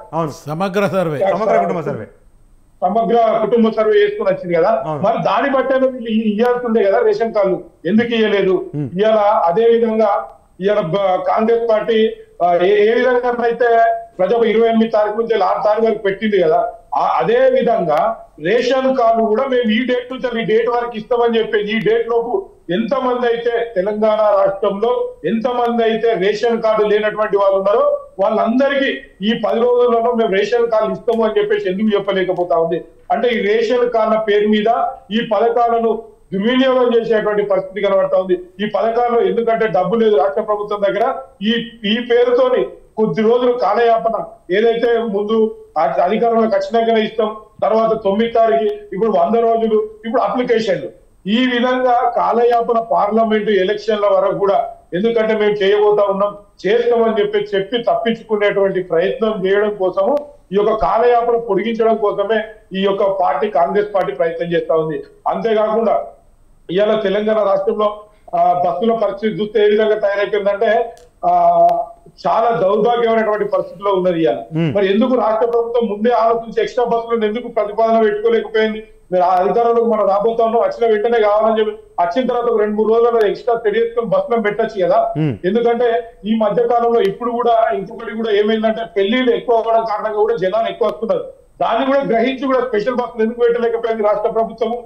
సమగ్ర కుటుంబ సర్వే చేసుకుని వచ్చింది కదా. మరి దాన్ని బట్టే వీళ్ళు ఇవ్వాల్సిందే కదా రేషన్ కార్డులు, ఎందుకు ఇవ్వలేదు? ఇవాళ అదే విధంగా ఇవాళ కాంగ్రెస్ పార్టీ ఏ విధంగా అయితే ప్రజా 28 తారీఖు నుంచి 6 తారీఖు వరకు పెట్టింది కదా, అదే విధంగా రేషన్ కార్డు కూడా మేము ఈ డేట్ నుంచి ఈ డేట్ వరకు ఇస్తామని చెప్పేసి ఈ డేట్ లోపు ఎంతమంది అయితే తెలంగాణ రాష్ట్రంలో ఎంతమంది అయితే రేషన్ కార్డు లేనటువంటి వాళ్ళు ఉన్నారో వాళ్ళందరికీ ఈ 10 రోజులలో మేము రేషన్ కార్డు ఇస్తాము అని చెప్పేసి ఎందుకు చెప్పలేకపోతా ఉంది? అంటే ఈ రేషన్ కార్డుల పేరు మీద ఈ పథకాలను దుర్వినియోగం చేసేటువంటి పరిస్థితి కనబడతా ఉంది. ఈ పథకాల్లో ఎందుకంటే డబ్బు లేదు రాష్ట్ర ప్రభుత్వం దగ్గర, ఈ పేరుతోని కొద్ది రోజులు కాలయాపన ఏదైతే ముందు అధికారంలోకి వచ్చినాకనే ఇస్తాం, తర్వాత 9 తారీఖు, ఇప్పుడు 100 రోజులు, ఇప్పుడు అప్లికేషన్లు, ఈ విధంగా కాలయాపన పార్లమెంటు ఎలక్షన్ల వరకు కూడా ఎందుకంటే మేము చేయబోతా ఉన్నాం చేస్తామని చెప్పి తప్పించుకునేటువంటి ప్రయత్నం చేయడం కోసము ఈ యొక్క కాలయాపన పొడిగించడం కోసమే ఈ యొక్క పార్టీ కాంగ్రెస్ పార్టీ ప్రయత్నం చేస్తా ఉంది. అంతేకాకుండా ఇవాళ తెలంగాణ రాష్ట్రంలో బస్సుల పరిస్థితి చూస్తే ఏ విధంగా తయారైపోయిందంటే చాలా దౌర్భాగ్యమైనటువంటి పరిస్థితిలో ఉన్నది ఇవాళ. మరి ఎందుకు రాష్ట్ర ప్రభుత్వం ముందే ఆలోచించి ఎక్స్ట్రా బస్సులను ఎందుకు ప్రతిపాదన పెట్టుకోలేకపోయింది? మీరు ఆ అధికారంలోకి మనం రాబోతా ఉన్నాం, వచ్చిన వెంటనే కావాలని చెప్పి వచ్చిన తర్వాత 2-3 రోజుల్లో ఎక్స్ట్రా తెలియజేసుకొని బస్సులను పెట్టచ్చు కదా. ఎందుకంటే ఈ మధ్య కాలంలో ఇప్పుడు కూడా ఇంకొకటి కూడా ఏమైందంటే పెళ్లిళ్ళు ఎక్కువ అవ్వడం కారణంగా కూడా జనాలు ఎక్కువ వస్తున్నారు. దాన్ని కూడా గ్రహించి కూడా స్పెషల్ బస్సులు ఎందుకు పెట్టలేకపోయింది రాష్ట్ర ప్రభుత్వము?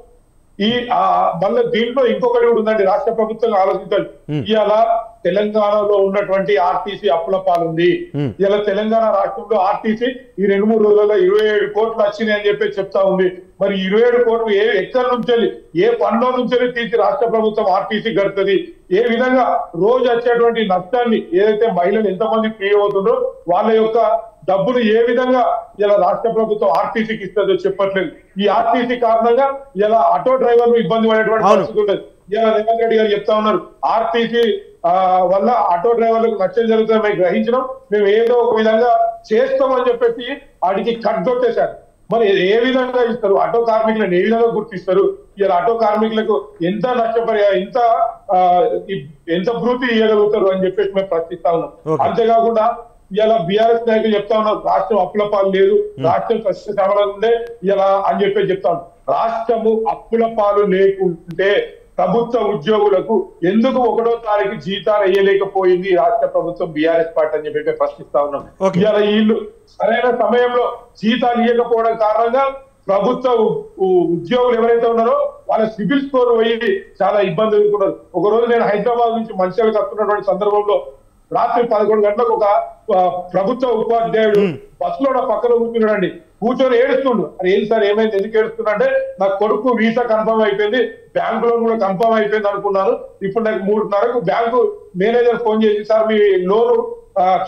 మళ్ళీ దీంట్లో ఇంకొకటి కూడా ఉందండి, రాష్ట్ర ప్రభుత్వం ఆలోచించాలి. ఇవాళ తెలంగాణలో ఉన్నటువంటి ఆర్టీసీ అప్పుల పాలుంది. ఇలా తెలంగాణ రాష్ట్రంలో ఆర్టీసీ ఈ 2-3 రోజుల్లో 27 కోట్లు వచ్చినాయి అని చెప్పి చెప్తా ఉంది. మరి 27 కోట్లు ఎక్కడి నుంచి ఏ పనిలో నుంచి తీసి రాష్ట్ర ప్రభుత్వం ఆర్టీసీ గడుతుంది? ఏ విధంగా రోజు వచ్చేటువంటి నష్టాన్ని ఏదైతే మహిళలు ఎంతమంది ఫ్రీ అవుతుందో వాళ్ళ యొక్క డబ్బులు ఏ విధంగా ఇలా రాష్ట్ర ప్రభుత్వం ఆర్టీసీకి ఇస్తుందో చెప్పట్లేదు. ఈ ఆర్టీసీ కారణంగా ఇలా ఆటో డ్రైవర్లు ఇబ్బంది పడేటువంటి పరిస్థితి ఉండదు. ఇలా రేవంత్ రెడ్డి గారు చెప్తా ఉన్నారు, ఆర్టీసీ వల్ల ఆటో డ్రైవర్లకు నష్టం జరుగుతుందని మేము గ్రహించడం, మేము ఏదో ఒక విధంగా చేస్తామని చెప్పేసి వాడికి కట్టొట్టేశారు. మరి ఏ విధంగా ఇస్తారు? ఆటో కార్మికులను ఏ విధంగా గుర్తిస్తారు? ఇలా ఆటో కార్మికులకు ఎంత ఎంత భృతి ఇవ్వగలుగుతారు అని చెప్పేసి మేము ప్రశ్నిస్తా ఉన్నాం. అంతేకాకుండా ఇలా బీఆర్ఎస్ నాయకులు చెప్తా ఉన్నారు రాష్ట్రం అప్పుల పాలు లేదు, రాష్ట్రం సస్యశ్యామలంగా ఉండే ఇలా అని చెప్పి చెప్తా ఉన్నాం. రాష్ట్రము అప్పుల పాలు లేకుంటే ప్రభుత్వ ఉద్యోగులకు ఎందుకు 1వ తారీఖు జీతాలు వేయలేకపోయింది రాష్ట్ర ప్రభుత్వం బీఆర్ఎస్ పార్టీ అని చెప్పి ప్రశ్నిస్తా ఉన్నాం. ఇలా వీళ్ళు సరైన సమయంలో జీతాలు ఇవ్వకపోవడం కారణంగా ప్రభుత్వ ఉద్యోగులు ఎవరైతే ఉన్నారో వాళ్ళ సిబిల్ స్కోర్ పోయి చాలా ఇబ్బంది ఎదుర్కొన్నారు. ఒక రోజు నేను హైదరాబాద్ నుంచి మంచిర్యాలకు వస్తున్నటువంటి సందర్భంలో రాత్రి 11 గంటలకు ఒక ప్రభుత్వ ఉపాధ్యాయుడు బస్సులో నా పక్కన కూర్చున్నాడండి. కూర్చొని ఏడుస్తుండు. అది ఏంటి సార్ ఏమైంది, ఎందుకు ఏడుస్తున్నా అంటే నా కొడుకు వీసా కన్ఫర్మ్ అయిపోయింది, బ్యాంకు లోన్ కూడా కన్ఫర్మ్ అయిపోయింది అనుకున్నాను. ఇప్పుడు నాకు 3:30కు బ్యాంకు మేనేజర్ ఫోన్ చేసి సార్ మీ లోను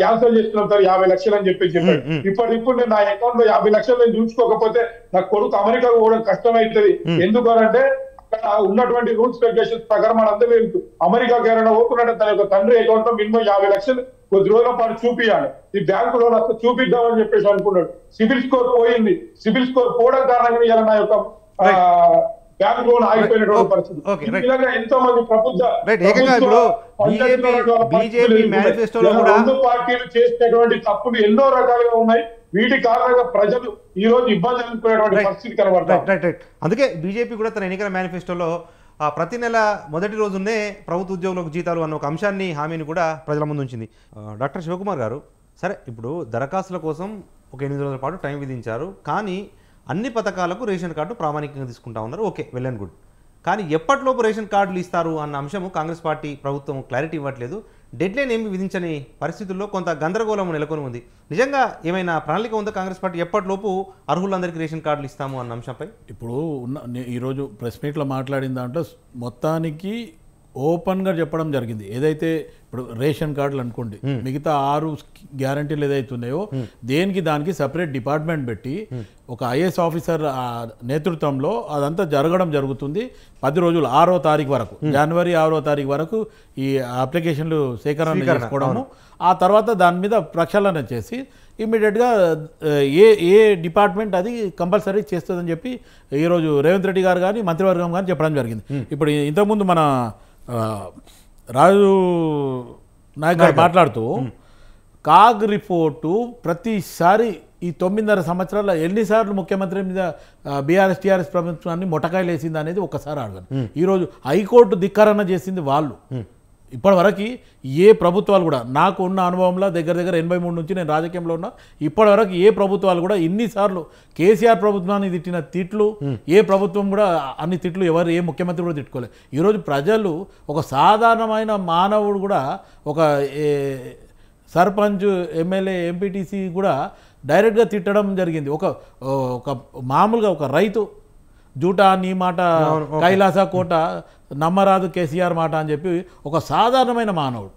క్యాన్సిల్ చేస్తున్నాం సార్ 50 లక్షలు అని చెప్పాడు. ఇప్పుడు నేను నా అకౌంట్ లో 50 లక్షలు నేను చూసుకోకపోతే నా కొడుకు అమెరికా పోవడం కష్టం అవుతుంది. ఎందుకనంటే అక్కడ ఉన్నటువంటి రూల్స్ రెగ్యులేషన్స్ ప్రకారం మనందరూ వెళ్తూ అమెరికాకి ఎవరైనా పోతున్నట్టు తన యొక్క తండ్రి అకౌంట్ లో మినిమం 50 లక్షలు కొద్ది రోజుల పాటు చూపియాలి, ఈ బ్యాంకు లోన్ అసలు చూపిద్దామని చెప్పేసి అనుకున్నాడు. సిబిల్ స్కోర్ పోయింది. సిబిల్ స్కోర్ పోవడం కారణంగా ఇలా నా యొక్క బ్యాంక్ లోన్ ఆగిపోయినటువంటి పరిస్థితి. ఈ విధంగా ఎంతో మంది రెండు పార్టీలు చేసినటువంటి తప్పులు ఎన్నో రకాలుగా ఉన్నాయి. వీటి కారణంగా ప్రజలు ఈ రోజు ఇబ్బంది ఎదుర్కొనేటువంటి పరిస్థితి కనబడుతుంది. అందుకే బీజేపీ కూడా తన ఎన్నికల మేనిఫెస్టోలో ప్రతి నెల మొదటి రోజునే ప్రభుత్వ ఉద్యోగులకు జీతాలు అన్న ఒక అంశాన్ని హామీని కూడా ప్రజల ముందు ఉంచింది. డాక్టర్ శివకుమార్ గారు, సరే ఇప్పుడు దరఖాస్తుల కోసం ఒక 8 రోజుల పాటు టైం విధించారు, కానీ అన్ని పథకాలకు రేషన్ కార్డు ప్రామాణికంగా తీసుకుంటా ఉన్నారు. Okay, well and good. కానీ ఎప్పటిలోపు రేషన్ కార్డులు ఇస్తారు అన్న అంశము కాంగ్రెస్ పార్టీ ప్రభుత్వం క్లారిటీ ఇవ్వట్లేదు. డెడ్ లైన్ ఏమి విధించని పరిస్థితుల్లో కొంత గందరగోళం నెలకొని ఉంది. నిజంగా ఏమైనా ప్రణాళిక ఉందా కాంగ్రెస్ పార్టీ ఎప్పటిలోపు అర్హులందరికీ రేషన్ కార్డులు ఇస్తాము అన్న అంశంపై? ఇప్పుడు ఈరోజు ప్రెస్ మీట్లో మాట్లాడిన దాంట్లో మొత్తానికి ఓపెన్గా చెప్పడం జరిగింది. ఏదైతే ఇప్పుడు రేషన్ కార్డులు అనుకోండి, మిగతా 6 గ్యారంటీలు ఏదైతే ఉన్నాయో దేనికి దానికి సపరేట్ డిపార్ట్మెంట్ పెట్టి ఒక ఐఏఎస్ ఆఫీసర్ నేతృత్వంలో అదంతా జరగడం జరుగుతుంది. 10 రోజులు 6వ తారీఖు వరకు, జనవరి 6వ తారీఖు వరకు ఈ అప్లికేషన్లు సేకరణ చేసుకోవడము, ఆ తర్వాత దాని మీద ప్రక్షాళన చేసి ఇమ్మీడియట్గా ఏ డిపార్ట్మెంట్ అది కంపల్సరీ చేస్తుందని చెప్పి ఈరోజు రేవంత్ రెడ్డి గారు కానీ మంత్రివర్గం కానీ చెప్పడం జరిగింది. ఇప్పుడు ఇంతకుముందు మన రాజు నాయక్ గారు మాట్లాడుతూ కాగ్ రిపోర్టు ప్రతిసారి ఈ 9.5 సంవత్సరాల ఎన్నిసార్లు ముఖ్యమంత్రి మీద బీఆర్ఎస్ టీఆర్ఎస్ ప్రభుత్వాన్ని మొటకాయలు వేసింది అనేది ఒక్కసారి అడగను. ఈరోజు హైకోర్టు ధిక్కరణ చేసింది వాళ్ళు. ఇప్పటివరకు ఏ ప్రభుత్వాలు కూడా, నాకు ఉన్న అనుభవంలో దగ్గర 83 నుంచి నేను రాజకీయంలో ఉన్నా, ఇప్పటివరకు ఏ ప్రభుత్వాలు కూడా ఇన్నిసార్లు కేసీఆర్ ప్రభుత్వాన్ని తిట్టిన తిట్లు ఏ ప్రభుత్వం కూడా అన్ని తిట్లు ఏ ముఖ్యమంత్రి కూడా తిట్టుకోలేదు. ఈరోజు ప్రజలు ఒక సాధారణమైన మానవుడు కూడా, ఒక సర్పంచ్ ఎమ్మెల్యే ఎంపీటీసీ కూడా డైరెక్ట్గా తిట్టడం జరిగింది. ఒక మామూలుగా ఒక రైతు జూటా నీ మాట కైలాస కోట నమ్మరాదు కేసీఆర్ మాట అని చెప్పి ఒక సాధారణమైన మానవుడు,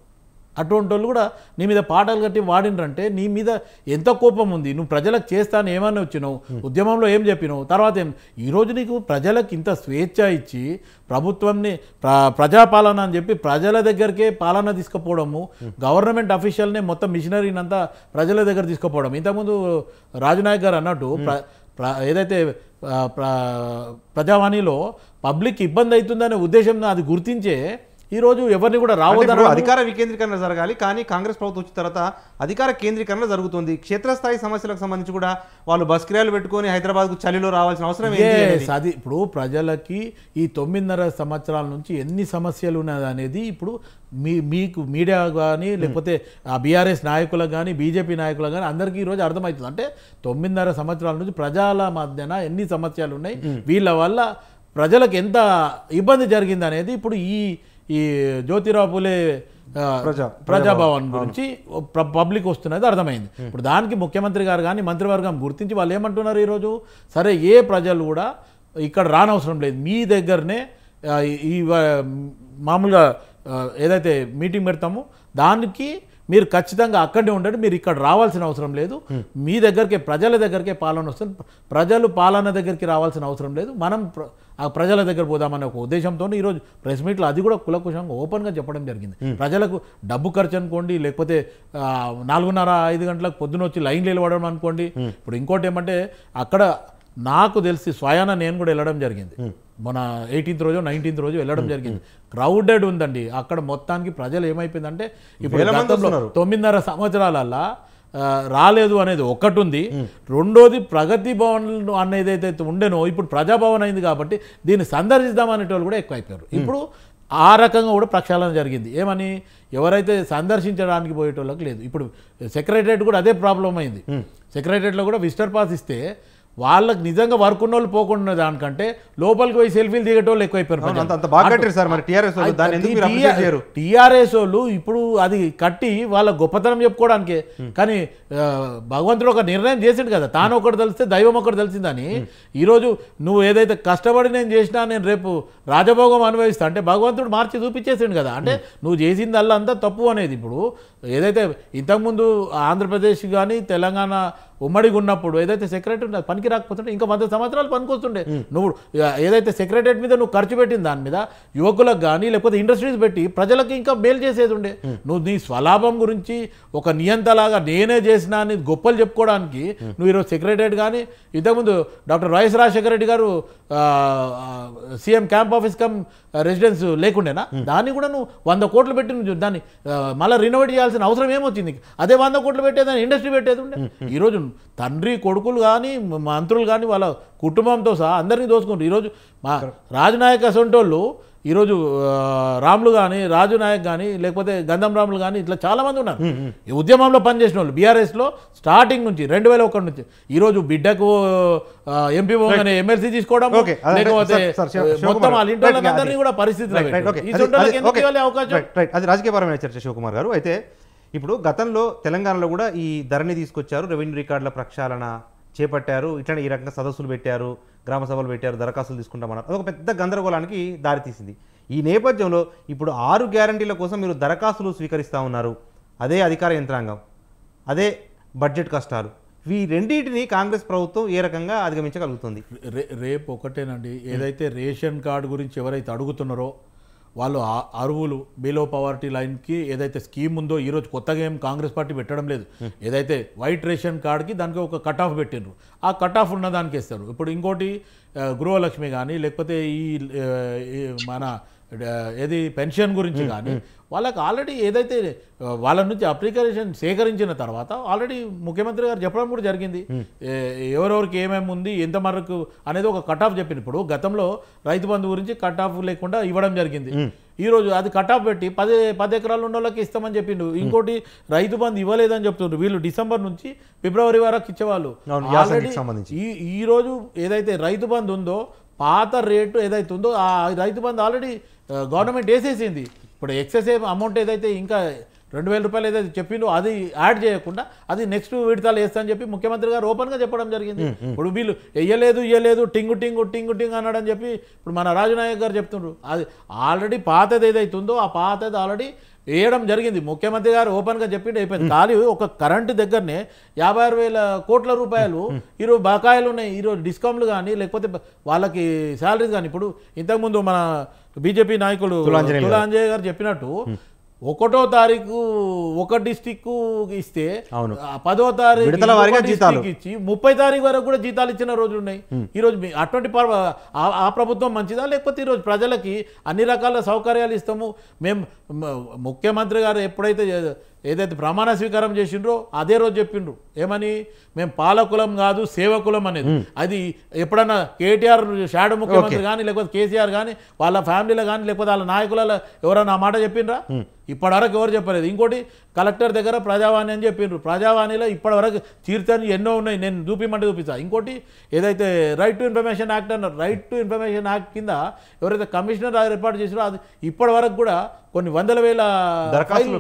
అటువంటి వాళ్ళు కూడా నీ మీద పాటలు కట్టి వాడినరంటే నీ మీద ఎంత కోపం ఉంది. నువ్వు ప్రజలకు చేస్తాను ఏమన్నా వచ్చినావు, ఉద్యమంలో ఏం చెప్పినావు, తర్వాత ఏం. ఈరోజు నీకు ప్రజలకు ఇంత స్వేచ్ఛ ఇచ్చి ప్రభుత్వంని ప్రజాపాలన అని చెప్పి ప్రజల దగ్గరికే పాలన తీసుకుపోవడము, గవర్నమెంట్ అఫీషియల్నే మొత్తం మిషనరీనంతా ప్రజల దగ్గర తీసుకుపోవడం. ఇంతకుముందు రాజునాయక్ గారు అన్నట్టు ఏదైతే ప్రజావాణిలో పబ్లిక్ ఇబ్బంది అవుతుందనే ఉద్దేశంతో అది గుర్తించే ఈరోజు ఎవరిని కూడా రావద్దు. అధికార వికేంద్రీకరణ జరగాలి, కానీ కాంగ్రెస్ ప్రభుత్వం వచ్చిన తర్వాత అధికార కేంద్రీకరణ జరుగుతుంది. క్షేత్రస్థాయి సమస్యలకు సంబంధించి కూడా వాళ్ళు బస్ కిరాయిలు పెట్టుకొని హైదరాబాద్కు చలిలో రావాల్సిన అవసరం ఏంటి? అది ఇప్పుడు ప్రజలకి ఈ 9.5 సంవత్సరాల నుంచి ఎన్ని సమస్యలు ఉన్నది అనేది ఇప్పుడు మీకు మీడియా కానీ లేకపోతే ఆ బీఆర్ఎస్ నాయకులకు కానీ బీజేపీ నాయకులకు కానీ అందరికీ ఈరోజు అర్థమవుతుంది. అంటే 9.5 సంవత్సరాల నుంచి ప్రజల మధ్యన ఎన్ని సమస్యలు ఉన్నాయి, వీళ్ళ వల్ల ప్రజలకు ఎంత ఇబ్బంది జరిగింది అనేది ఇప్పుడు ఈ జ్యోతిరావు పూలే ప్రజాభవన్ గురించి పబ్లిక్ వస్తున్నది అర్థమైంది. ఇప్పుడు దానికి ముఖ్యమంత్రి గారు కానీ మంత్రివర్గం గుర్తించి వాళ్ళు ఏమంటున్నారు ఈరోజు, సరే ఏ ప్రజలు కూడా ఇక్కడ రానవసరం లేదు, మీ దగ్గరనే ఈ మామూలుగా ఏదైతే మీటింగ్ పెడతామో దానికి మీరు ఖచ్చితంగా అక్కడే ఉండండి, మీరు ఇక్కడ రావాల్సిన అవసరం లేదు, మీ దగ్గరికే ప్రజల దగ్గరికే పాలన వస్తుంది, ప్రజలు పాలన దగ్గరికి రావాల్సిన అవసరం లేదు, మనం ఆ ప్రజల దగ్గర పోదామనే ఒక ఉద్దేశంతో ఈరోజు ప్రెస్ మీట్లో అది కూడా కులకుశంగా ఓపెన్గా చెప్పడం జరిగింది. ప్రజలకు డబ్బు ఖర్చు అనుకోండి, లేకపోతే 4:30-5 గంటలకు పొద్దున వచ్చి లైన్లు నిలబడడం అనుకోండి. ఇప్పుడు ఇంకోటి ఏమంటే అక్కడ నాకు తెలిసి స్వయాన నేను కూడా వెళ్ళడం జరిగింది, మన 18th రోజు 19th రోజు వెళ్ళడం జరిగింది. క్రౌడెడ్ ఉందండి అక్కడ. మొత్తానికి ప్రజలు ఏమైపోయిందంటే ఇప్పుడు 9.5 సంవత్సరాలల్లా రాలేదు అనేది ఒకటి ఉంది. రెండోది ప్రగతి భవన్ అనేది ఏదైతే ఉండేనో ఇప్పుడు ప్రజాభవన్ అయింది కాబట్టి దీన్ని సందర్శిద్దామనేటోళ్ళు కూడా ఎక్కువ అయిపోయారు. ఇప్పుడు ఆ రకంగా కూడా ప్రక్షాళన జరిగింది. ఏమని ఎవరైతే సందర్శించడానికి పోయేటోళ్ళకి లేదు. ఇప్పుడు సెక్రటరియట్ కూడా అదే ప్రాబ్లం అయింది. సెక్రటరియట్లో కూడా విజిటర్ పాస్ ఇస్తే వాళ్ళకి నిజంగా వర్క్ ఉన్న వాళ్ళు పోకుండా దానికంటే లోపలికి పోయి సెల్ఫీలు దిగేటోళ్ళు ఎక్కువైపోయారు. టీఆర్ఎస్ వాళ్ళు ఇప్పుడు అది కట్టి వాళ్ళ గొప్పతనం చెప్పుకోవడానికే. కానీ భగవంతుడు ఒక నిర్ణయం చేసిండు కదా, తాను ఒకటి తెలిస్తే దైవం ఒకటి తెలిసిందని. ఈరోజు నువ్వు ఏదైతే కష్టపడి నేను చేసినా నేను రేపు రాజభోగం అనుభవిస్తా అంటే భగవంతుడు మార్చి చూపించేసిండు కదా. అంటే నువ్వు చేసిందల్లా అంతా తప్పు అనేది. ఇప్పుడు ఏదైతే ఇంతకుముందు ఆంధ్రప్రదేశ్ కానీ తెలంగాణ ఉమ్మడిగా ఉన్నప్పుడు ఏదైతే సెక్రటరీ పనికి రాకపోతుంటే ఇంకా 100 సంవత్సరాలు పనికొస్తుండే. నువ్వు ఏదైతే సెక్రటరీ మీద నువ్వు ఖర్చు పెట్టిన దాని మీద యువకులకు కానీ లేకపోతే ఇండస్ట్రీస్ పెట్టి ప్రజలకు ఇంకా మేలు చేసేది ఉండే. నువ్వు నీ స్వలాభం గురించి ఒక నియంతలాగా నేనే చేసినా అని గొప్పలు చెప్పుకోవడానికి నువ్వు ఈరోజు సెక్రటరీ కానీ ఇంతకుముందు డాక్టర్ వైఎస్ రాజశేఖర రెడ్డి గారు CM camp office cum residence లేకుండేనా, దాన్ని కూడా నువ్వు 100 కోట్లు పెట్టి నువ్వు దాన్ని మళ్ళీ రినోవేట్ చేయాల్సిన అవసరం ఏమొచ్చింది? అదే 100 కోట్లు పెట్టేదాన్ని ఇండస్ట్రీ పెట్టేది ఉండే. ఈరోజు తండ్రి కొడుకులు కానీ మంత్రులు కానీ వాళ్ళ కుటుంబంతో సహా అందరినీ దోచుకుంటారు. ఈరోజు మా రాజనాయక్ అసొంటోళ్ళు ఈరోజు రాములు కానీ రాజు నాయక్ కానీ లేకపోతే గంధం రాములు కానీ ఇట్లా చాలామంది ఉన్నారు ఈ ఉద్యమంలో పనిచేసిన వాళ్ళు. బీఆర్ఎస్లో స్టార్టింగ్ నుంచి 2001 నుంచి ఈరోజు బిడ్డకు ఎంపీ పోగానే ఎమ్మెల్సీ తీసుకోవడం లేకపోతే మొత్తం వాళ్ళ ఇంట్లో కూడా పరిస్థితి అవకాశం. అది రాజకీయపరమైన చర్చ శివకుమార్ గారు. అయితే ఇప్పుడు గతంలో తెలంగాణలో కూడా ఈ ధరణి తీసుకొచ్చారు, రెవెన్యూ రికార్డుల ప్రక్షాళన చేపట్టారు, ఇట్లా ఈ రకంగా సదస్సులు పెట్టారు, గ్రామ సభలు పెట్టారు, దరఖాస్తులు తీసుకుంటామన్నారు. అదొక పెద్ద గందరగోళానికి దారితీసింది. ఈ నేపథ్యంలో ఇప్పుడు 6 గ్యారంటీల కోసం మీరు దరఖాస్తులు స్వీకరిస్తూ ఉన్నారు. అదే అధికార యంత్రాంగం, అదే బడ్జెట్ కష్టాలు, ఈ రెండింటిని కాంగ్రెస్ ప్రభుత్వం ఏ రకంగా అధిగమించగలుగుతుంది? రేపు ఒకటేనండి, ఏదైతే రేషన్ కార్డు గురించి ఎవరైతే అడుగుతున్నారో వాళ్ళు అరువులు బిలో పవర్టీ లైన్కి ఏదైతే స్కీమ్ ఉందో ఈరోజు కొత్తగా ఏం కాంగ్రెస్ పార్టీ పెట్టడం లేదు. ఏదైతే వైట్ రేషన్ కార్డుకి దానికి ఒక కట్ ఆఫ్ పెట్టిండ్రు, ఆ కట్ ఆఫ్ ఉన్న దానికి ఇస్తారు. ఇప్పుడు ఇంకోటి గృహలక్ష్మి కానీ లేకపోతే ఈ మన ఏది పెన్షన్ గురించి కానీ వాళ్ళకి ఆల్రెడీ ఏదైతే వాళ్ళ నుంచి అప్లికేషన్ సేకరించిన తర్వాత ఆల్రెడీ ముఖ్యమంత్రి గారు చెప్పడం కూడా జరిగింది, ఎవరెవరికి ఏమేమి ఉంది ఎంత మరకు అనేది ఒక కట్ ఆఫ్ చెప్పింది. ఇప్పుడు గతంలో రైతు బంధు గురించి కట్ ఆఫ్ లేకుండా ఇవ్వడం జరిగింది. ఈరోజు అది కట్ ఆఫ్ పెట్టి 10 ఎకరాలు ఉన్న వాళ్ళకి ఇస్తామని చెప్పిండు. ఇంకోటి రైతు బంధు ఇవ్వలేదని చెప్తుండ్రు. వీళ్ళు డిసెంబర్ నుంచి ఫిబ్రవరి వరకు ఇచ్చేవాళ్ళు. ఆల్రెడీ ఈరోజు ఏదైతే రైతు బంధు ఉందో పాత రేటు ఏదైతే ఉందో ఆ రైతు బంధు ఆల్రెడీ గవర్నమెంట్ వేసేసింది. ఇప్పుడు ఎక్సెస్ అమౌంట్ ఏదైతే ఇంకా 2,000 రూపాయలు ఏదైతే చెప్పిందో అది యాడ్ చేయకుండా అది నెక్స్ట్ విడతలు వేస్తా అని చెప్పి ముఖ్యమంత్రి గారు ఓపెన్గా చెప్పడం జరిగింది. ఇప్పుడు వీళ్ళు ఇయ్యలేదు టింగు టింగు అన్నాడని చెప్పి ఇప్పుడు మన రాజనాయక్ గారు చెప్తున్నారు. అది ఆల్రెడీ పాతది ఏదైతే ఉందో ఆ పాతది ఆల్రెడీ వేయడం జరిగింది. ముఖ్యమంత్రి గారు ఓపెన్గా చెప్పిండు, అయిపోయింది. ఖాళీ ఒక కరెంటు దగ్గరనే 56,000 కోట్ల రూపాయలు ఈరోజు బకాయిలు ఉన్నాయి. ఈరోజు డిస్కౌంట్లు కానీ లేకపోతే వాళ్ళకి శాలరీస్ కానీ. ఇప్పుడు ఇంతకుముందు మన బీజేపీ నాయకుడు తులాంజయ్ గారు చెప్పినట్టు 1వ తారీఖు ఒక డిస్టిక్ ఇస్తే 10వ తారీఖు ఇచ్చి 30 తారీఖు వరకు కూడా జీతాలు ఇచ్చిన రోజులు ఉన్నాయి. ఈరోజు అటువంటి ఆ ప్రభుత్వం మంచిదా, లేకపోతే ఈరోజు ప్రజలకి అన్ని రకాల సౌకర్యాలు ఇస్తాము మేము ముఖ్యమంత్రి గారు ఎప్పుడైతే ఏదైతే ప్రమాణ స్వీకారం చేసిండ్రో అదే రోజు చెప్పిండ్రు ఏమని, మేము పాలకులం కాదు సేవకులం అనేది. అది ఎప్పుడన్నా కేటీఆర్ షాడో ముఖ్యమంత్రి కానీ లేకపోతే కేసీఆర్ కానీ వాళ్ళ ఫ్యామిలీలో కానీ లేకపోతే వాళ్ళ నాయకులలో ఎవరన్నా ఆ మాట చెప్పిండ్రా? ఇప్పటివరకు ఎవరు చెప్పలేదు. ఇంకోటి కలెక్టర్ దగ్గర ప్రజావాణి అని చెప్పిండ్రు. ప్రజావాణిలో ఇప్పటివరకు చీర్చని ఎన్నో ఉన్నాయి, నేను చూపిస్తా. ఇంకోటి ఏదైతే రైట్ టు ఇన్ఫర్మేషన్ యాక్ట్ అన్నారు, రైట్ టు ఇన్ఫర్మేషన్ యాక్ట్ కింద ఎవరైతే కమిషనర్ ఏర్పాటు చేసిరో అది ఇప్పటివరకు కూడా కొన్ని 100,000 దరఖాస్తులు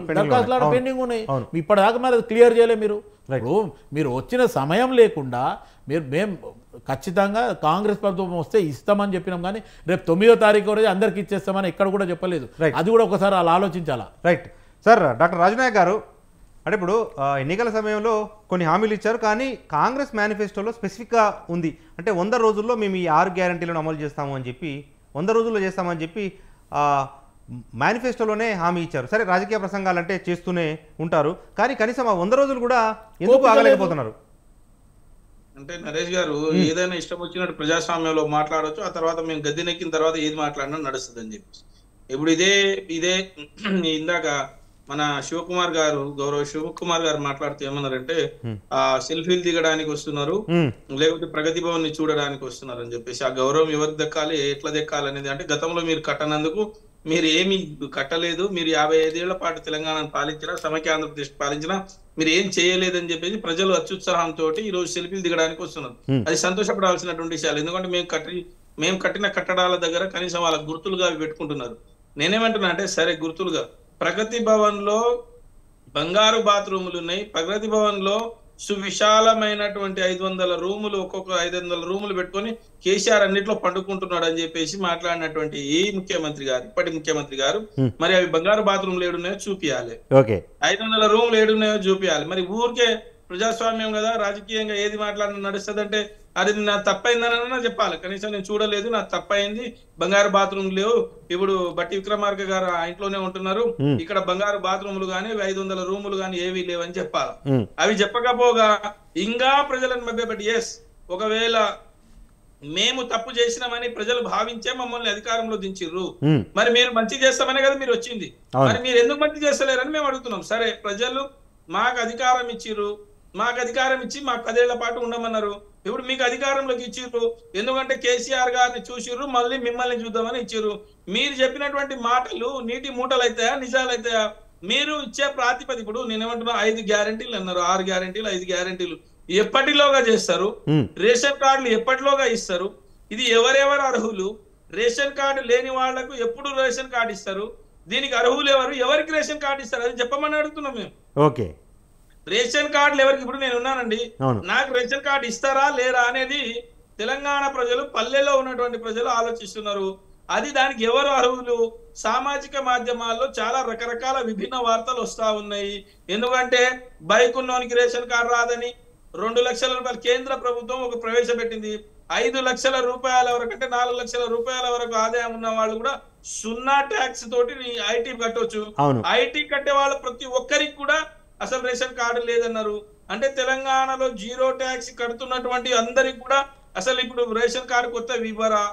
పెండింగ్ ఉన్నాయి. ఇప్పటిదాకా మరి అది క్లియర్ చేయలే మీరు. మీరు వచ్చిన సమయం లేకుండా మేము ఖచ్చితంగా కాంగ్రెస్ ప్రభుత్వం వస్తే ఇస్తామని చెప్పినాం, కానీ రేపు 9వ తారీఖు రోజు అందరికి ఇచ్చేస్తామని ఎక్కడ కూడా చెప్పలేదు. అది కూడా ఒకసారి అలా ఆలోచించాలా. Right sir. డాక్టర్ రాజనాయక్ గారు, అంటే ఇప్పుడు ఎన్నికల సమయంలో కొన్ని హామీలు ఇచ్చారు, కానీ కాంగ్రెస్ మేనిఫెస్టోలో స్పెసిఫిక్గా ఉంది అంటే 100 రోజుల్లో మేము ఈ 6 గ్యారంటీలను అమలు చేస్తాము అని చెప్పి 100 రోజుల్లో చేస్తామని చెప్పి మేనిఫెస్టోలోనే హామీ ఇచ్చారు. సరే, రాజకీయ ప్రసంగాలంటే చేస్తూనే ఉంటారు, కానీ కనీసం ఆ 100 రోజులు కూడా ఎందుకు ఆగలేకపోతున్నారు? అంటే నరేష్ గారు ఏదైనా ఇష్టం వచ్చినట్టు ప్రజాస్వామ్యంలో మాట్లాడవచ్చు, ఆ తర్వాత మేము గద్దెనెక్కిన తర్వాత ఏది మాట్లాడినా నడుస్తుంది అని చెప్పి. ఇప్పుడు ఇదే ఇందాక మన శివకుమార్ గారు, గౌరవ శివకుమార్ గారు మాట్లాడుతూ ఏమన్నారంటే సెల్ఫీలు దిగడానికి వస్తున్నారు, లేకపోతే ప్రగతి భవన్ ని చూడడానికి వస్తున్నారు అని చెప్పేసి. ఆ గౌరవం ఎవరికి దక్కాలి, ఎట్లా దక్కాలి అనేది, అంటే గతంలో మీరు కట్టనందుకు మీరు ఏమి కట్టలేదు, మీరు 55 ఏళ్ల పాటు తెలంగాణను పాలించినా సమైక్య ఆంధ్రప్రదేశ్ పాలించినా మీరు ఏం చేయలేదని చెప్పేసి ప్రజలు అత్యుత్సాహంతో ఈ రోజు సెల్ఫీలు దిగడానికి వస్తున్నారు. అది సంతోషపడాల్సినటువంటి విషయాలు. ఎందుకంటే మేము కట్టిన కట్టడాల దగ్గర కనీసం వాళ్ళ గుర్తులుగా అవి పెట్టుకుంటున్నారు. నేనేమంటున్నా అంటే, సరే గుర్తులుగా ప్రగతి భవన్ లో బంగారు బాత్రూములు ఉన్నాయి, ప్రగతి భవన్ లో సువిశాలమైనటువంటి 500 రూములు, ఒక్కొక్క 500 రూములు పెట్టుకొని కేసీఆర్ అన్నిట్లో పండుకుంటున్నాడు అని చెప్పేసి మాట్లాడినటువంటి ఈ ముఖ్యమంత్రి గారు, ఇప్పటి ముఖ్యమంత్రి గారు, మరి అవి బంగారు బాత్రూములు ఏడున్నాయో చూపియాలి, 500 రూములు ఏడున్నాయో చూపియాలి. మరి ఊరికే ప్రజాస్వామ్యం కదా, రాజకీయంగా ఏది మాట్లాడినా నడుస్తుంది అంటే అది నా తప్పైందనన్నా చెప్పాలి. కనీసం నేను చూడలేదు, నాకు తప్పైంది, బంగారు బాత్రూమ్ లేవు. ఇప్పుడు బట్టి విక్రమార్క గారు ఆ ఇంట్లోనే ఉంటున్నారు, ఇక్కడ బంగారు బాత్రూములు గానీ 500 రూములు గానీ ఏవీ లేవని చెప్పాలి. అవి చెప్పకపోగా ఇంకా ప్రజలను మభ్యపెట్టి, ఒకవేళ మేము తప్పు చేసినామని ప్రజలు భావించే మమ్మల్ని అధికారంలో దించిర్రు, మరి మీరు మంచి చేస్తామనే కదా మీరు వచ్చింది, మరి మీరు ఎందుకు మంచి చేస్తలేరని మేము అడుగుతున్నాం. సరే, ప్రజలు మాకు అధికారం ఇచ్చిర్రు, మాకు అధికారం ఇచ్చి మాకు 10 ఏళ్ల పాటు ఉండమన్నారు. ఇప్పుడు మీకు అధికారంలోకి ఇచ్చిర్రు, ఎందుకంటే కేసీఆర్ గారిని చూసిర్రు, మళ్ళీ మిమ్మల్ని చూద్దామని ఇచ్చిర్రు. మీరు చెప్పినటువంటి మాటలు నీటి మూటలు అవుతాయా, నిజాలు అవుతాయా? మీరు ఇచ్చే ప్రాతిపదిక, ఇప్పుడు నేనేమంటున్నా 5 గ్యారంటీలు అన్నారు, 6 గ్యారంటీలు 5 గ్యారంటీలు ఎప్పటిలోగా చేస్తారు? రేషన్ కార్డులు ఎప్పటిలోగా ఇస్తారు? ఇది ఎవరెవరు అర్హులు? రేషన్ కార్డు లేని వాళ్లకు ఎప్పుడు రేషన్ కార్డు ఇస్తారు? దీనికి అర్హులు ఎవరు, ఎవరికి రేషన్ కార్డు ఇస్తారు? అది చెప్పమని అడుగుతున్నాం మేము. ఓకే, రేషన్ కార్డులు ఎవరికి? ఇప్పుడు నేను ఉన్నానండి, నాకు రేషన్ కార్డు ఇస్తారా లేరా అనేది తెలంగాణ ప్రజలు, పల్లెల్లో ఉన్నటువంటి ప్రజలు ఆలోచిస్తున్నారు. అది దానికి ఎవరు అర్హులు? సామాజిక మాధ్యమాల్లో చాలా రకరకాల విభిన్న వార్తలు వస్తా ఉన్నాయి. ఎందుకంటే బైక్ ఉన్నోనికి రేషన్ కార్డు రాదని 2 లక్షల రూపాయలు కేంద్ర ప్రభుత్వం ఒక ప్రవేశపెట్టింది. 5 లక్షల రూపాయల వరకు అంటే 4 లక్షల రూపాయల వరకు ఆదాయం ఉన్న వాళ్ళు కూడా 0 ట్యాక్స్ తోటి ఐటీ కట్టవచ్చు. ఐటీ కట్టే వాళ్ళు ప్రతి ఒక్కరికి కూడా అసలు రేషన్ కార్డు లేదన్నారు. అంటే తెలంగాణలో 0 ట్యాక్స్ కడుతున్నటువంటి అందరికి కూడా అసలు ఇప్పుడు రేషన్ కార్డు కొత్త ఇవ్వరా?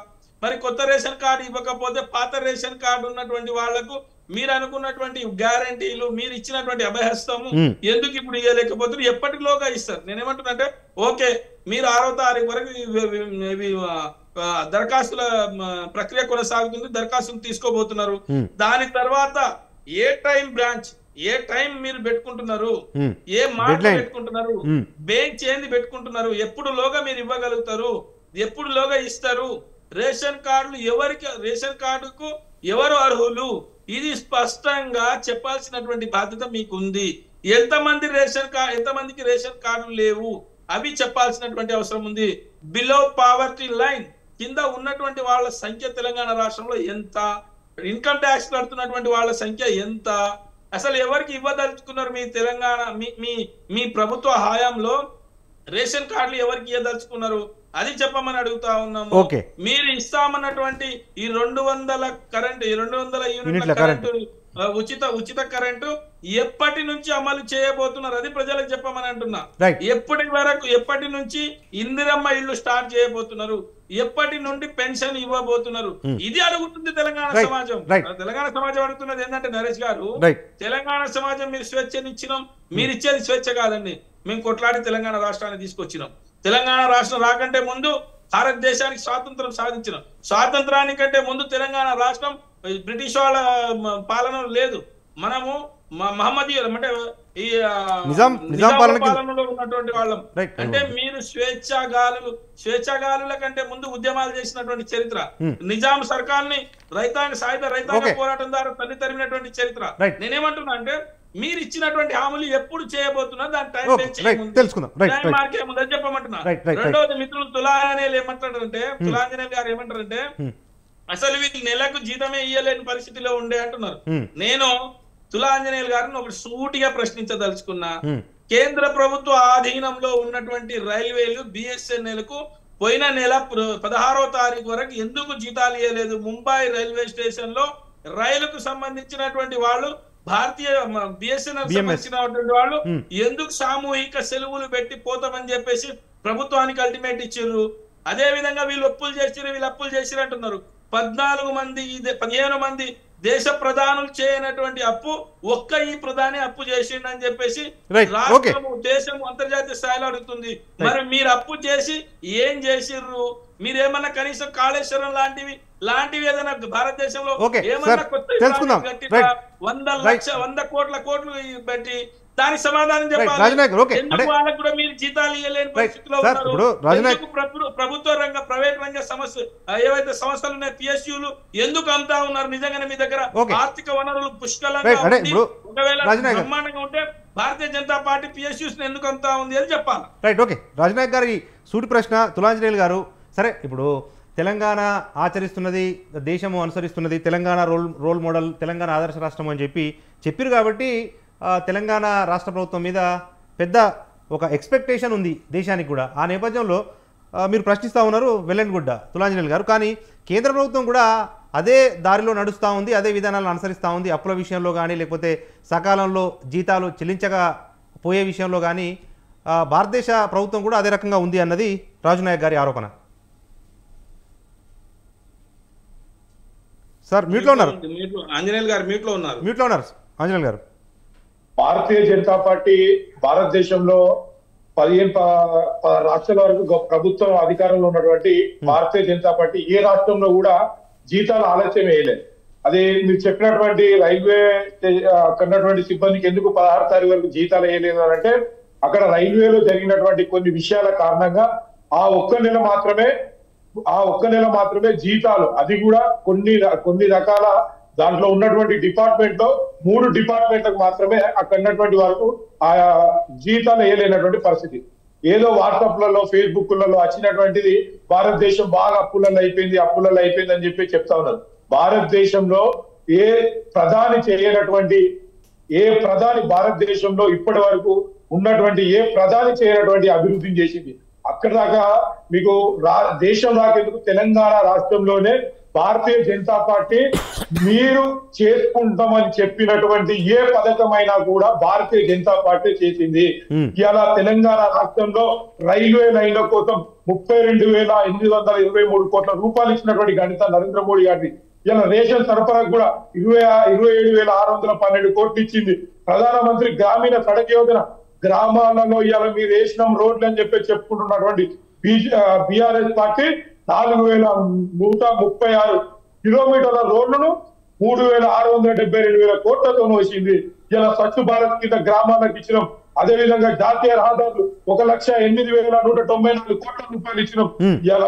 మరి కొత్త రేషన్ కార్డు ఇవ్వకపోతే పాత రేషన్ కార్డు ఉన్నటువంటి వాళ్లకు మీరు అనుకున్నటువంటి గ్యారంటీలు, మీరు ఇచ్చినటువంటి అభయహస్తము ఎందుకు ఇప్పుడు ఇవ్వలేకపోతే ఎప్పటిలోగా ఇస్తారు? నేనేమంటున్నా అంటే ఓకే, మీరు 6వ తారీఖు వరకు దరఖాస్తుల ప్రక్రియ కొనసాగుతుంది, దరఖాస్తులు తీసుకోబోతున్నారు. దాని తర్వాత ఏ టైం బ్రాంచ్, ఏ టైం మీరు పెట్టుకుంటున్నారు, ఏ మాట పెట్టుకుంటున్నారు, బెంచ్ ఏంది పెట్టుకుంటున్నారు, ఎప్పుడు లోగా మీరు ఇవ్వగలుగుతారు, ఎప్పుడు లోగా ఇస్తారు, రేషన్ కార్డులు ఎవరికి, రేషన్ కార్డుకు ఎవరు అర్హులు, ఇది స్పష్టంగా చెప్పాల్సినటువంటి బాధ్యత మీకు ఉంది. ఎంతమందికి రేషన్ కార్డులు లేవు అవి చెప్పాల్సినటువంటి అవసరం ఉంది. బిలో పావర్టీ లైన్ కింద ఉన్నటువంటి వాళ్ళ సంఖ్య తెలంగాణ రాష్ట్రంలో ఎంత, ఇన్కమ్ ట్యాక్స్ కడుతున్నటువంటి వాళ్ళ సంఖ్య ఎంత, అసలు ఎవరికి ఇవ్వదలుచుకున్నారు మీ తెలంగాణ మీ ప్రభుత్వ హయాంలో రేషన్ కార్డులు ఎవరికి ఇవ్వదలుచుకున్నారు అది చెప్పమని అడుగుతా ఉన్నాము. మీరు ఇస్తామన్నటువంటి ఈ 200 కరెంట్, 200 యూనిట్ల కరెంటు, ఉచిత కరెంటు ఎప్పటి నుంచి అమలు చేయబోతున్నారు అది ప్రజలకు చెప్పమని అంటున్నా. ఎప్పటి నుంచి ఇందిరమ్మ ఇల్లు స్టార్ట్ చేయబోతున్నారు, ఎప్పటి నుండి పెన్షన్ ఇవ్వబోతున్నారు, ఇది అడుగుతుంది తెలంగాణ సమాజం. తెలంగాణ సమాజం అడుగుతున్నది ఏంటంటే నరేష్ గారు, తెలంగాణ సమాజం మీరు స్వేచ్ఛనిచ్చినాం, మీరు ఇచ్చేది స్వేచ్ఛ కాదండి, మేము కొట్లాడి తెలంగాణ రాష్ట్రాన్ని తీసుకొచ్చినాం. తెలంగాణ రాష్ట్రం రాకంటే ముందు భారతదేశానికి స్వాతంత్రం సాధించినాం. స్వాతంత్రానికంటే ముందు తెలంగాణ రాష్ట్రం బ్రిటిష్ వాళ్ళ పాలన లేదు. మనము మహమ్మదీయులం అంటే ఈ నిజాం పాలనలో ఉన్నటువంటి వాళ్ళం. అంటే మీరు స్వేచ్ఛాగాలుల కంటే ముందు ఉద్యమాలు చేసినటువంటి చరిత్ర, నిజాం సర్కార్ని సాయుధ రైతాంగ పోరాటం ద్వారా తల్లి తరిమినటువంటి చరిత్ర. నేనేమంటున్నా అంటే మీరు ఇచ్చినటువంటి హామీలు ఎప్పుడు చేయబోతున్నారు దాని టైం చెప్పమంటున్నా. రెండవది మిత్రులు తులాంజనేయులు ఏమంటారంటే, తులాంజనేయులు గారు ఏమంటారంటే అసలు వీళ్ళు నెలకు జీతమే ఇయ్యలేని పరిస్థితిలో ఉండే అంటున్నారు. నేను తులాంజనేయులు గారిని ఒకటి సూటిగా ప్రశ్నించదలుచుకున్నా. కేంద్ర ప్రభుత్వ ఆధీనంలో ఉన్నటువంటి రైల్వేలు BSNL కు పోయిన నెల 16వ తారీఖు వరకు ఎందుకు జీతాలు ఇవ్వలేదు? ముంబై రైల్వే స్టేషన్ లో రైలుకు సంబంధించినటువంటి వాళ్ళు, భారతీయ BSNL సంబంధించినటువంటి వాళ్ళు ఎందుకు సామూహిక సెలవులు పెట్టి పోతామని చెప్పేసి ప్రభుత్వానికి అల్టిమేట్ ఇచ్చారు. అదే విధంగా వీళ్ళు అప్పులు చేసిరు అంటున్నారు. 15 మంది దేశ ప్రధానులు చేయనటువంటి అప్పు ఒక్క ఈ ప్రధాని అప్పు చేసిండని చెప్పేసి రాష్ట్రము, దేశము అంతర్జాతీయ స్థాయిలో అడుగుతుంది. మరి మీరు అప్పు చేసి ఏం చేసిర్రు? మీరేమన్నా కనీసం కాళేశ్వరం లాంటివి ఏదైనా భారతదేశంలో ఏమన్నా కొత్త 100 కోట్లు పెట్టి దానికి సమాధానం చెప్పాలి. వాళ్ళకు కూడా మీరు జీతాలు ఇవ్వలేని పరిస్థితిలో ఉన్నారు. ప్రభుత్వ రంగ, ప్రైవేట్ రంగ ఏవైతే సంస్థలు ఉన్నాయి PSUలు ఎందుకు అమ్ముతా ఉన్నారు? నిజంగానే మీ దగ్గర ఆర్థిక వనరులు పుష్కలంగా ఉంది, ఒకవేళ బ్రహ్మాండంగా ఉంటే భారతీయ జనతా పార్టీ PSUs ఎందుకు అమ్ముతా ఉంది అని చెప్పాలి. Right, okay. రాజనాయక్ గారి సూటి ప్రశ్న తులాంజనేయులు గారు, సరే ఇప్పుడు తెలంగాణ ఆచరిస్తున్నది, దేశము అనుసరిస్తున్నది, తెలంగాణ రోల్ మోడల్, తెలంగాణ ఆదర్శ రాష్ట్రం అని చెప్పారు కాబట్టి తెలంగాణ రాష్ట్ర ప్రభుత్వం మీద పెద్ద ఒక ఎక్స్పెక్టేషన్ ఉంది దేశానికి కూడా. ఆ నేపథ్యంలో మీరు ప్రశ్నిస్తూ ఉన్నారు వెల్లెన్గుడ్డ తులాంజనేయులు గారు. కానీ కేంద్ర ప్రభుత్వం కూడా అదే దారిలో నడుస్తూ ఉంది, అదే విధానాలను అనుసరిస్తూ ఉంది. అప్పుల విషయంలో కానీ, లేకపోతే సకాలంలో జీతాలు చెల్లించగా పోయే విషయంలో కానీ భారతదేశ ప్రభుత్వం కూడా అదే రకంగా ఉంది అన్నది రాజునాయక్ గారి ఆరోపణ. సార్ మ్యూట్లో ఉన్నారు. ఆంజనేయులు గారు మ్యూట్లో ఉన్నారు. ఆంజనేయులు గారు, భారతీయ జనతా పార్టీ భారతదేశంలో 15 రాష్ట్రాల వరకు ప్రభుత్వం అధికారంలో ఉన్నటువంటి భారతీయ జనతా పార్టీ ఏ రాష్ట్రంలో కూడా జీతాలు ఆలస్యం వేయలేదు. అదే మీరు చెప్పినటువంటి రైల్వే కన్నటువంటి సిబ్బందికి ఎందుకు 16వ తారీఖు వరకు జీతాలు వేయలేదు అని అంటే, అక్కడ రైల్వేలో జరిగినటువంటి కొన్ని విషయాల కారణంగా ఆ ఒక్క నెల మాత్రమే జీతాలు, అది కూడా కొన్ని రకాల దాంట్లో ఉన్నటువంటి డిపార్ట్మెంట్ లో 3 డిపార్ట్మెంట్లకు మాత్రమే అక్కడ ఉన్నటువంటి వరకు ఆ జీతాలు వేయలేనటువంటి పరిస్థితి. ఏదో వాట్సాప్లలో ఫేస్బుక్లలో వచ్చినటువంటిది భారతదేశం బాగా అప్పులలో అయిపోయింది అని చెప్పి చెప్తా ఉన్నారు. భారతదేశంలో ఏ ప్రధాని భారతదేశంలో ఇప్పటి వరకు ఉన్నటువంటి ఏ ప్రధాని చేయనటువంటి అభివృద్ధిని చేసింది. అక్కడ దాకా మీకు దేశం రాకేందుకు తెలంగాణ రాష్ట్రంలోనే భారతీయ జనతా పార్టీ మీరు చేసుకుంటామని చెప్పినటువంటి ఏ పథకమైనా కూడా భారతీయ జనతా పార్టీ చేసింది. ఇలా తెలంగాణ రాష్ట్రంలో రైల్వే లైన్ల కోసం 32,823 కోట్ల రూపాయలు ఇచ్చినటువంటి ఘనత నరేంద్ర మోడీ గారిది. ఇలా రేషన్ సరఫరాకు కూడా 27,612 కోట్లు ఇచ్చింది. ప్రధానమంత్రి గ్రామీణ సడక్ యోజన గ్రామాలలో ఇలా మీరు వేసిన రోడ్లు అని చెప్పి చెప్పుకుంటున్నటువంటి బీఆర్ఎస్ పార్టీ 4,136 కిలోమీటర్ల రోడ్లను 3,672,000 కోట్లతో వచ్చింది. ఇలా స్వచ్ఛ భారత్ కింద గ్రామాలకు ఇచ్చినాం. అదేవిధంగా జాతీయ రహదారులు 1,08,194 కోట్ల రూపాయలు ఇచ్చినాం. ఇలా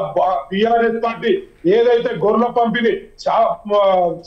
బీఆర్ఎస్ పార్టీ ఏదైతే గొర్రెల పంపిణీ,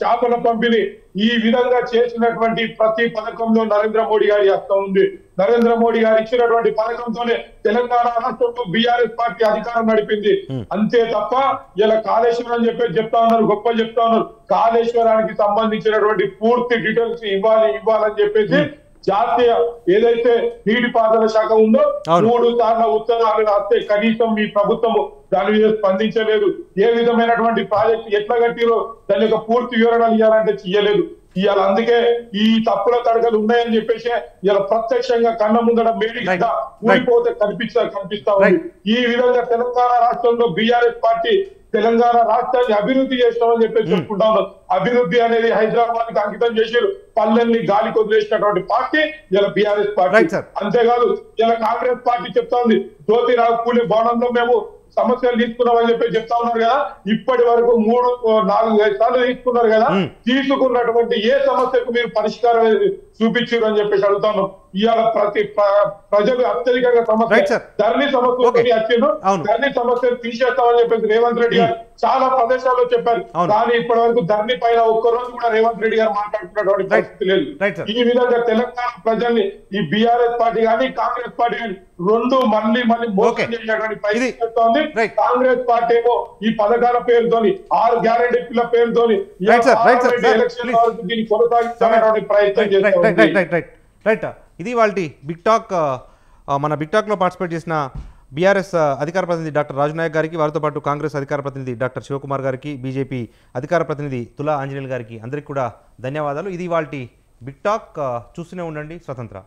చేపల పంపిణీ ఈ విధంగా చేసినటువంటి ప్రతి పథకంలో నరేంద్ర మోడీ గారి హస్తం ఉంది. నరేంద్ర మోడీ గారు ఇచ్చినటువంటి పథకంతోనే తెలంగాణ రాష్ట్రంలో బీఆర్ఎస్ పార్టీ అధికారం నడిపింది. అంతే తప్ప ఇలా కాళేశ్వరం అని చెప్పి చెప్తా ఉన్నారు, గొప్ప చెప్తా ఉన్నారు. కాళేశ్వరానికి సంబంధించినటువంటి పూర్తి డీటెయిల్స్ ఇవ్వాలని చెప్పేసి జాతీయ ఏదైతే నీటిపారుదల శాఖ ఉందో 3 సార్లు ఉత్తరాలు రాస్తే కనీసం మీ ప్రభుత్వం దాని మీద స్పందించలేదు. ఏ విధమైనటువంటి ప్రాజెక్టు ఎట్లా కట్టిరో దాని యొక్క పూర్తి వివరణలు ఇవ్వాలంటే చెయ్యలేదు. ఇవాళ అందుకే ఈ తప్పుల తడకలు ఉన్నాయని చెప్పేసి ఇలా ప్రత్యక్షంగా కన్న ముందర మేడిగా ఊడిపోతే కనిపిస్తా ఉంది. ఈ విధంగా తెలంగాణ రాష్ట్రంలో బీఆర్ఎస్ పార్టీ తెలంగాణ రాష్ట్రాన్ని అభివృద్ధి చేస్తామని చెప్పి చెప్పుకుంటా ఉన్నారు. అభివృద్ధి అనేది హైదరాబాద్ కి అంకితం చేసారు. పల్లెల్ని గాలికి వదిలేసినటువంటి పార్టీ ఇలా బీఆర్ఎస్ పార్టీ. అంతేకాదు ఇలా కాంగ్రెస్ పార్టీ చెప్తా ఉంది జ్యోతిరావు పూలే భవనంలో మేము సమస్యలు తీసుకున్నామని చెప్పి చెప్తా ఉన్నారు కదా. ఇప్పటి వరకు 3-4-5 సార్లు తీసుకున్నారు కదా. తీసుకున్నటువంటి ఏ సమస్యకు మీరు పరిష్కారం చూపించారు అని చెప్పేసి అడుగుతాను. ఇవాళ ప్రతి ప్రజలు అత్యధికంగా సమస్య ధరణి సమస్య వచ్చిండ్రు. ధరణి సమస్యలు తీసేస్తామని చెప్పేసి రేవంత్ రెడ్డి గారు చాలా ప్రదేశాల్లో చెప్పారు. కానీ ఇప్పటి వరకు ధరణి పైన ఒక్కరోజు కూడా రేవంత్ రెడ్డి గారు మాట్లాడుతున్నటువంటి పరిస్థితి లేదు. ఈ విధంగా తెలంగాణ ప్రజల్ని ఈ బీఆర్ఎస్ పార్టీ కానీ కాంగ్రెస్ పార్టీ కానీ రెండు మళ్ళీ మోసం చేసేటువంటి ప్రయత్నం చేస్తోంది. కాంగ్రెస్ పార్టీ ఏమో ఈ పథకాల పేరుతోని 6 గ్యారెంటీల పేరుతోని ఎలక్షన్ వరకు దీన్ని కొనసాగిస్తున్నటువంటి ప్రయత్నం చేస్తోంది. రైట్, ఇది వాళ్ళ బిగ్ టాక్. మన బిగ్ టాక్లో పార్టిసిపేట్ చేసిన బీఆర్ఎస్ అధికార ప్రతినిధి డాక్టర్ రాజు నాయక్ గారికి, వారితో పాటు కాంగ్రెస్ అధికార ప్రతినిధి డాక్టర్ శివకుమార్ గారికి, బీజేపీ అధికార ప్రతినిధి తులా ఆంజనేయులు గారికి అందరికీ కూడా ధన్యవాదాలు. ఇది వాళ్ళ బిగ్ టాక్. చూస్తూనే ఉండండి స్వతంత్ర.